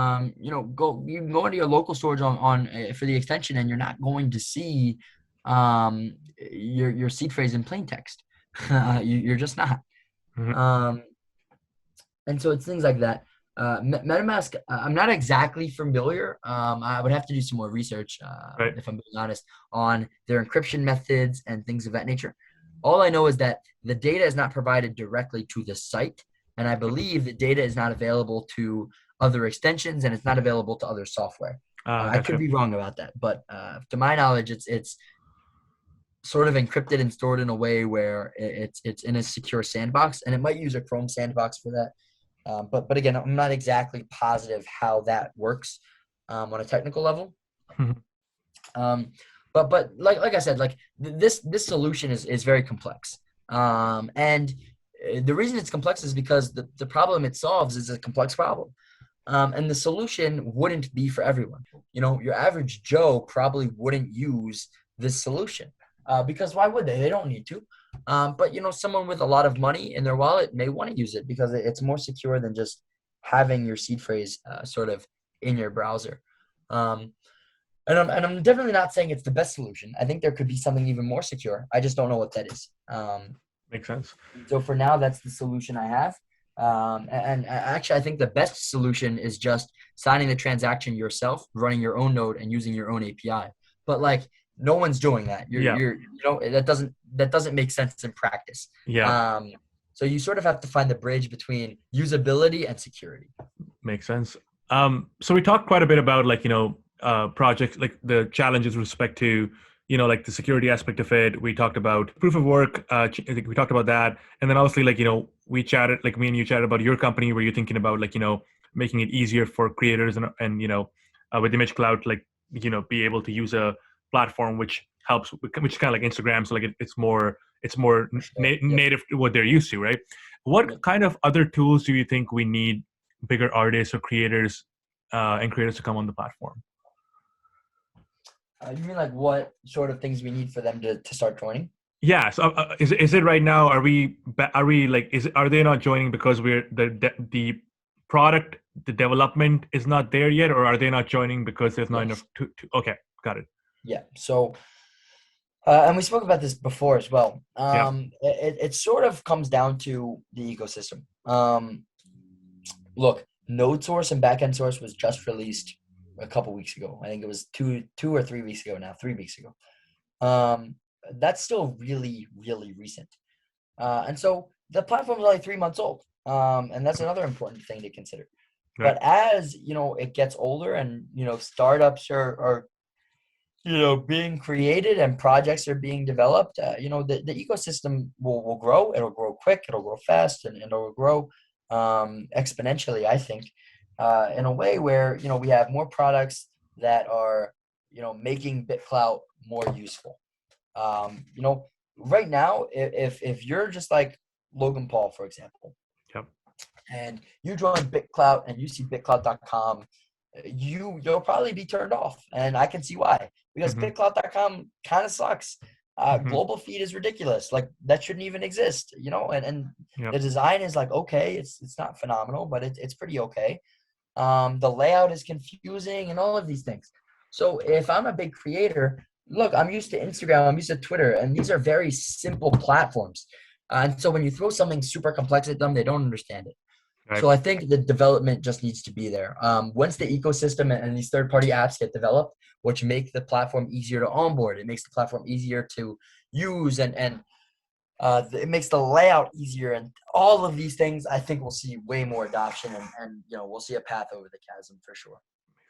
can go into your local storage on for the extension, and you're not going to see your seed phrase in plain text. You're just not. And so it's things like that. MetaMask, I'm not exactly familiar. I would have to do some more research, if I'm being honest, on their encryption methods and things of that nature. All I know is that the data is not provided directly to the site, and I believe the data is not available to other extensions, and it's not available to other software. I could be wrong about that, but to my knowledge, it's sort of encrypted and stored in a way where it's in a secure sandbox, and it might use a Chrome sandbox for that. But again, I'm not exactly positive how that works on a technical level. But like I said, like this solution is very complex. And the reason it's complex is because the problem it solves is a complex problem. And the solution wouldn't be for everyone. Your average Joe probably wouldn't use this solution because why would they? They don't need to. But someone with a lot of money in their wallet may want to use it because it's more secure than just having your seed phrase sort of in your browser. And I'm definitely not saying it's the best solution. I think there could be something even more secure. I just don't know what that is. Makes sense. So for now, that's the solution I have. And actually, I think the best solution is just signing the transaction yourself, running your own node, and using your own API. But like, no one's doing that. Yeah. That doesn't make sense in practice. Yeah. Um, so you sort of have to find the bridge between usability and security. Makes sense. So we talked quite a bit about projects, like the challenges with respect to like the security aspect of it. We talked about proof of work. I think we talked about that, and then obviously we chatted, like me and you chatted about your company where you're thinking about making it easier for creators and with Image Cloud, be able to use a platform which helps, which is kind of like Instagram, so like it's more For sure. Yep. native to what they're used to, right? What Yep. kind of other tools do you think we need bigger artists or creators and creators to come on the platform? You mean like what sort of things we need for them to start joining? Yeah. So is it right now? Are we like are they not joining because we're the product, the development is not there yet, or are they not joining because there's not enough Yes. okay, got it. Yeah. So, and we spoke about this before as well. Yeah. It sort of comes down to the ecosystem. Look, node source and backend source was just released a couple weeks ago. I think it was two or 3 weeks ago now, 3 weeks ago. That's still really, really recent. And so the platform is only 3 months old. And that's another important thing to consider. Right. But as it gets older and startups are being created and projects are being developed, the ecosystem will grow. It'll grow quick, it'll grow fast, and it'll grow exponentially, I think, in a way where we have more products that are making BitClout more useful. Right now, if you're just like Logan Paul, for example, Yep. and you join BitClout and you see BitClout.com, you'll probably be turned off, and I can see why, because Mm-hmm. BitClout.com kind of sucks. Mm-hmm. Global feed is ridiculous. Like, that shouldn't even exist, and Yep. the design is like, okay, it's not phenomenal, but it's pretty okay. The layout is confusing and all of these things. So if I'm a big creator, look, I'm used to Instagram, I'm used to Twitter, and these are very simple platforms. And so when you throw something super complex at them, they don't understand it. Right. So I think the development just needs to be there. Once the ecosystem and these third-party apps get developed, which make the platform easier to onboard, it makes the platform easier to use, and it makes the layout easier, and all of these things, I think we'll see way more adoption, and we'll see a path over the chasm for sure.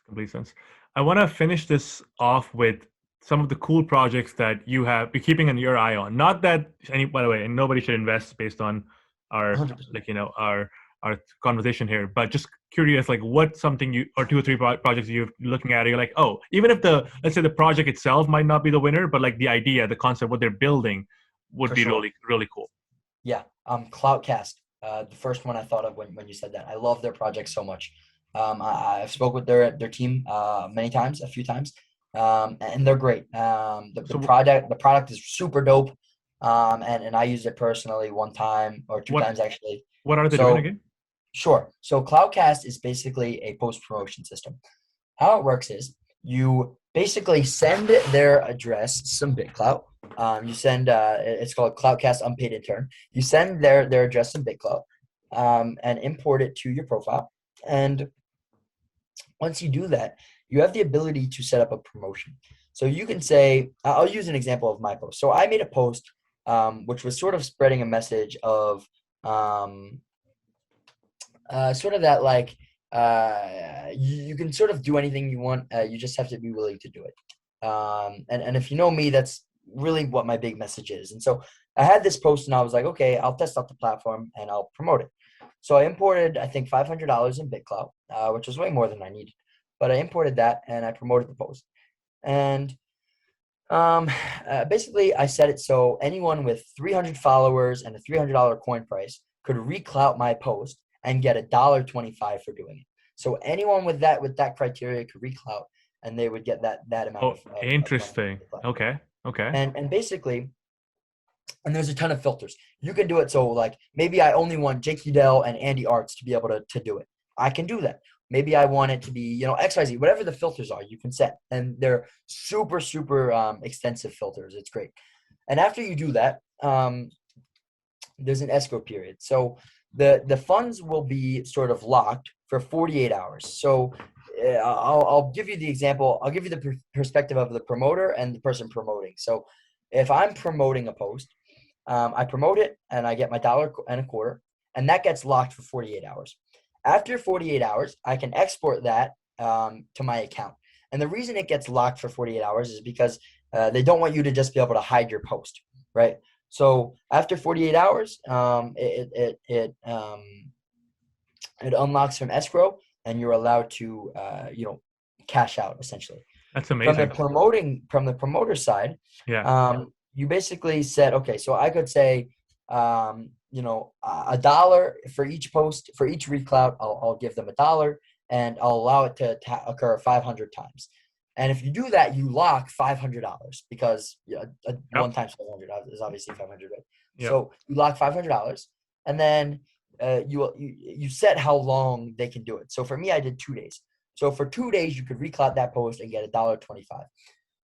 Complete sense. I want to finish this off with some of the cool projects that you're keeping your eye on. Not that by the way, and nobody should invest based on our 100%. our conversation here, but just curious, like what something you or two or three projects you're looking at, you're like, oh, even if let's say the project itself might not be the winner, but like the idea, the concept, what they're building would For be sure. really, really cool. Yeah. Cloudcast, the first one I thought of when you said that. I love their project so much. I've spoke with their team many times, a few times, and they're great. The So product is super dope, and I used it personally one time or two what times actually. what are they doing So again? sure. So Cloudcast is basically a post promotion system. How it works is you basically send their address some BitClout. You send it's called Cloudcast Unpaid Intern. You send their address some BitClout, and import it to your profile. And once you do that, you have the ability to set up a promotion. So you can say, I'll use an example of my post. So I made a post which was sort of spreading a message of um, sort of that, like, you can sort of do anything you want. You just have to be willing to do it. And if you know me, that's really what my big message is. And so I had this post and I was like, okay, I'll test out the platform and I'll promote it. So I imported, I think, $500 in BitClout, which was way more than I needed. But I imported that and I promoted the post. And basically, I set it so anyone with 300 followers and a $300 coin price could reclout my post and get $1.25 for doing it. So anyone with that criteria could reclout, and they would get that amount Oh, of money. interesting. Okay. Okay. And basically, and there's a ton of filters. You can do it so, like, maybe I only want Jake Udell and Andy Arts to be able to do it. I can do that. Maybe I want it to be, XYZ, whatever the filters are, you can set. And they're super, super extensive filters. It's great. And after you do that, there's an escrow period. So the funds will be sort of locked for 48 hours. So I'll give you the example. I'll give you the perspective of the promoter and the person promoting. So if I'm promoting a post, I promote it and I get my $1.25, and that gets locked for 48 hours. After 48 hours, I can export that to my account. And the reason it gets locked for 48 hours is because they don't want you to just be able to hide your post, right? So after 48 hours, it unlocks from escrow, and you're allowed to cash out essentially. That's amazing. From the promoter side, Yeah. you basically said, okay, so I could say $1 for each post, for each reclout, I'll give them $1, and I'll allow it to occur 500 times. And if you do that, you lock $500 because one times $500 is obviously 500, right? Yep. So you lock $500, and then you set how long they can do it. So for me, I did 2 days. So for 2 days, you could reclout that post and get $1.25.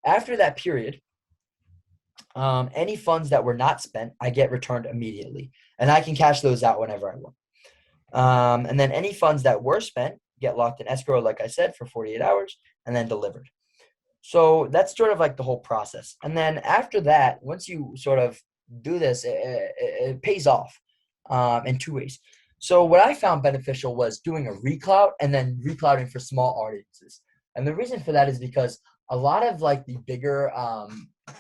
After that period, any funds that were not spent, I get returned immediately, and I can cash those out whenever I want. And then any funds that were spent get locked in escrow, like I said, for 48 hours and then delivered. So that's sort of like the whole process. And then after that, once you sort of do this, it pays off in 2 ways. So what I found beneficial was doing a reclout and then reclouting for small audiences. And the reason for that is because a lot of like the bigger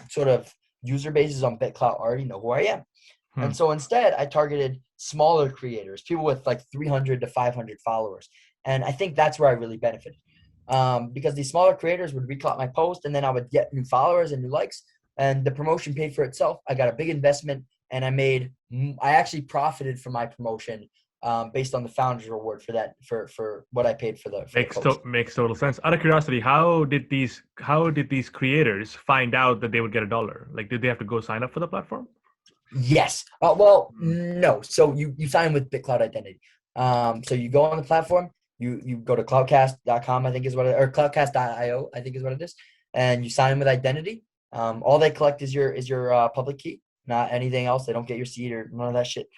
sort of user bases on BitClout already know who I am. And so instead, I targeted smaller creators, people with like 300 to 500 followers. And I think that's where I really benefited. Because these smaller creators would reclout my post, and then I would get new followers and new likes, and the promotion paid for itself. I got a big investment, and I actually profited from my promotion based on the founder's reward for that, for what I paid for the post. Makes total sense. Out of curiosity, how did these creators find out that they would get $1? Like, did they have to go sign up for the platform? Yes. No. So you sign with BitClout Identity. So you go on the platform, you go to cloudcast.com, I think is what it, or cloudcast.io, I think is what it is, and you sign in with identity. All they collect is your public key, not anything else. They don't get your seed or none of that shit.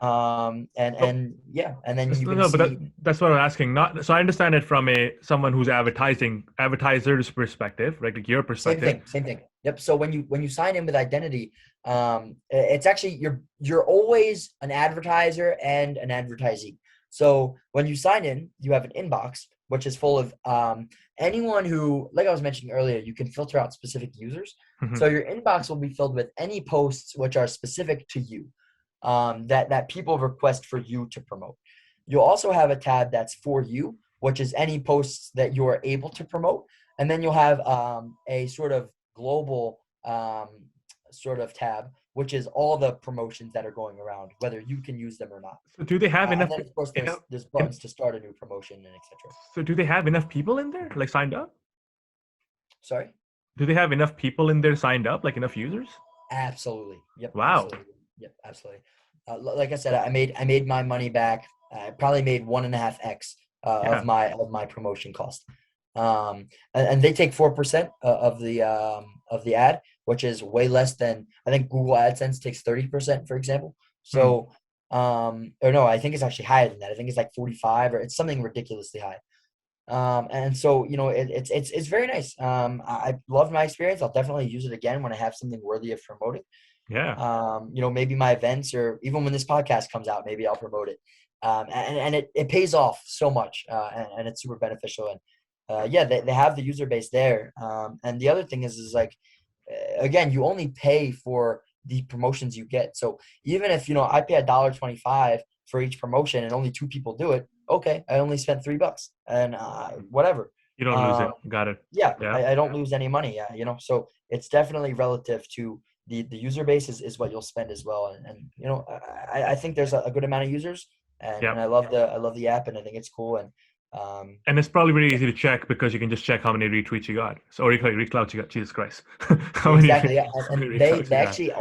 And then you can see. But that's what I'm asking. Not so I understand it from someone who's advertiser's perspective, right? Like your perspective. Same thing. Yep. So when you sign in with identity, it's actually you're always an advertiser and an advertisee. So when you sign in, you have an inbox which is full of anyone who, like I was mentioning earlier, you can filter out specific users. Mm-hmm. So your inbox will be filled with any posts which are specific to you, that people request for you to promote. You'll also have a tab that's for you, which is any posts that you're able to promote. And then you'll have a sort of global sort of tab, which is all the promotions that are going around, whether you can use them or not. So do they have enough? And then of course there's buttons to start a new promotion and etc. So do they have enough people in there, like signed up? Sorry? Do they have enough people in there signed up, like enough users? Absolutely. Yep. Wow. Absolutely. Yep. Absolutely. Like I said, I made my money back. I probably made 1.5x of my promotion cost. And they take 4% of the ad, which is way less than, I think Google AdSense takes 30%, for example. So, or no, I think it's actually higher than that. I think it's like 45, or it's something ridiculously high. And so, it's very nice. I loved my experience. I'll definitely use it again when I have something worthy of promoting. Yeah. Maybe my events, or even when this podcast comes out, maybe I'll promote it. And it pays off so much, and it's super beneficial. And they have the user base there. And the other thing is like, again, you only pay for the promotions you get. So even if, I pay $1.25 for each promotion and only 2 people do it, okay, I only spent $3 and whatever. You don't lose it. Got it. Yeah. I don't lose any money. So it's definitely relative to the user base is what you'll spend as well. And I think there's a good amount of users, and I love the app, and I think it's cool. And it's probably really easy to check because you can just check how many retweets you got. So, or reclouts you got. Jesus Christ. Exactly. Yeah. And they actually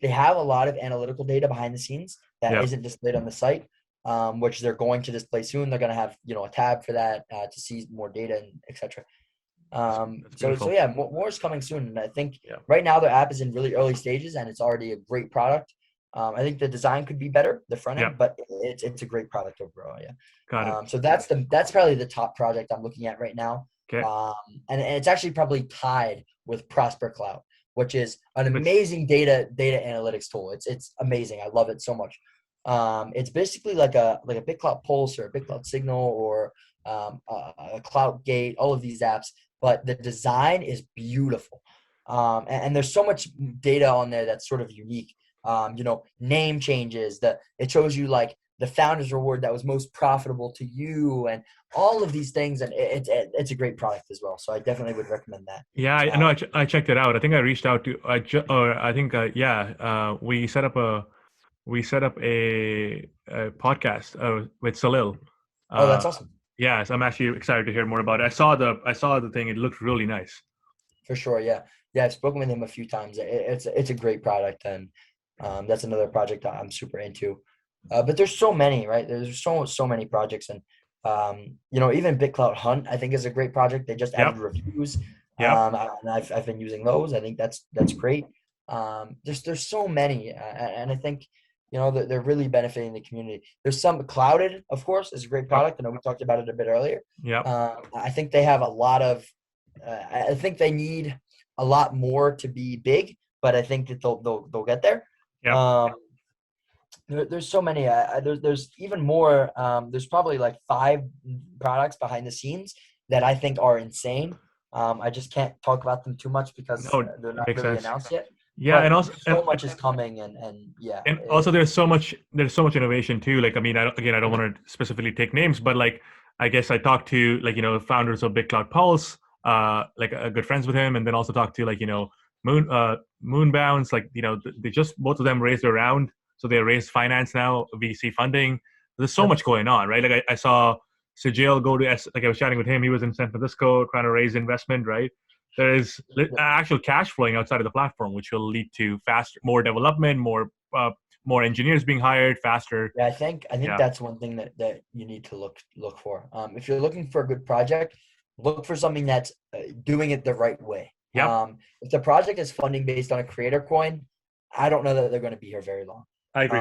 they have a lot of analytical data behind the scenes that isn't displayed on the site, which they're going to display soon. They're going to have, a tab for that to see more data and etc. So more is coming soon. And I think right now the app is in really early stages, and it's already a great product. I think the design could be better, the front Yeah. end, but it's a great product overall. Yeah. Got it. So that's probably the top project I'm looking at right now. Okay. And it's actually probably tied with Prosper Cloud, which is an Which, amazing data analytics tool. It's amazing. I love it so much. It's basically like a BitClout Pulse or a BitClout Signal or a Cloud Gate, all of these apps, but the design is beautiful. And there's so much data on there that's sort of unique. Name changes, it shows you like the founder's reward that was most profitable to you and all of these things. And it's a great product as well. So I definitely would recommend that. yeah, I know. I checked it out. I think I reached out to. Or I think yeah. We set up a podcast with Salil. Oh, that's Uh, awesome. yeah, so I'm actually excited to hear more about it. I saw the thing. It looked really nice. For sure. Yeah. Yeah. I've spoken with him a few times. It's a great product. And that's another project that I'm super into. But there's so many, right? There's so many projects. And, even BitClout Hunt, I think is a great project. They just added Yep. reviews. Yep. And I've been using those. I think that's great. There's so many. And I think, that they're really benefiting the community. There's some Clouded, of course, is a great Yep. product. I know we talked about it a bit earlier. Yep. I think they have a lot of, I think they need a lot more to be big, but I think that they'll get there. Yep. There's so many. There's even more. There's probably like 5 products behind the scenes that I think are insane. I just can't talk about them too much because No, they're not makes really sense. announced yet. Yeah, and But also so much is coming, and yeah. and also there's so much innovation too. Like, I mean, I don't want to specifically take names, but like, I guess I talked to like, founders of BitClout Pulse, like good friends with him, and then also talked to like, Moonbounce, like, they just both of them raised a round, so they raised finance now, VC funding. There's so Yep. much going on, right? Like I saw Sajil go to like I was chatting with him. He was in San Francisco trying to raise investment, right? There is actual cash flowing outside of the platform, which will lead to faster, more development, more engineers being hired faster. Yeah, I think Yeah. that's one thing that you need to look for. If you're looking for a good project, look for something that's doing it the right way. Yep. If the project is funding based on a creator coin, I don't know that they're going to be here very long. I agree.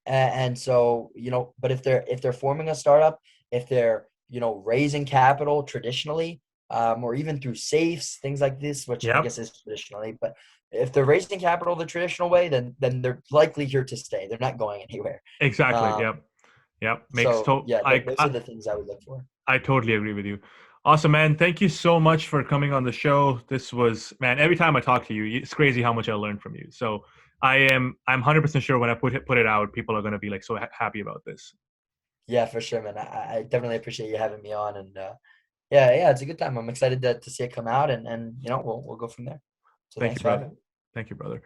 And so, but if they're forming a startup, if they're raising capital traditionally, or even through safes, things like this, which I Yep. guess is traditionally, but if they're raising capital the traditional way, then they're likely here to stay. They're not going anywhere. Exactly. Um, Yep. Yep. so yeah, those I are the things I would look for. I totally agree with you. Awesome, man. Thank you so much for coming on the show. This was, man, every time I talk to you, it's crazy how much I learned from you. So I'm 100% sure when I put it out, people are going to be like so happy about this. Yeah, for sure, man. I definitely appreciate you having me on, and yeah, it's a good time. I'm excited to see it come out, and we'll go from there. So Thank you, thanks for brother. having me. Thank you, brother.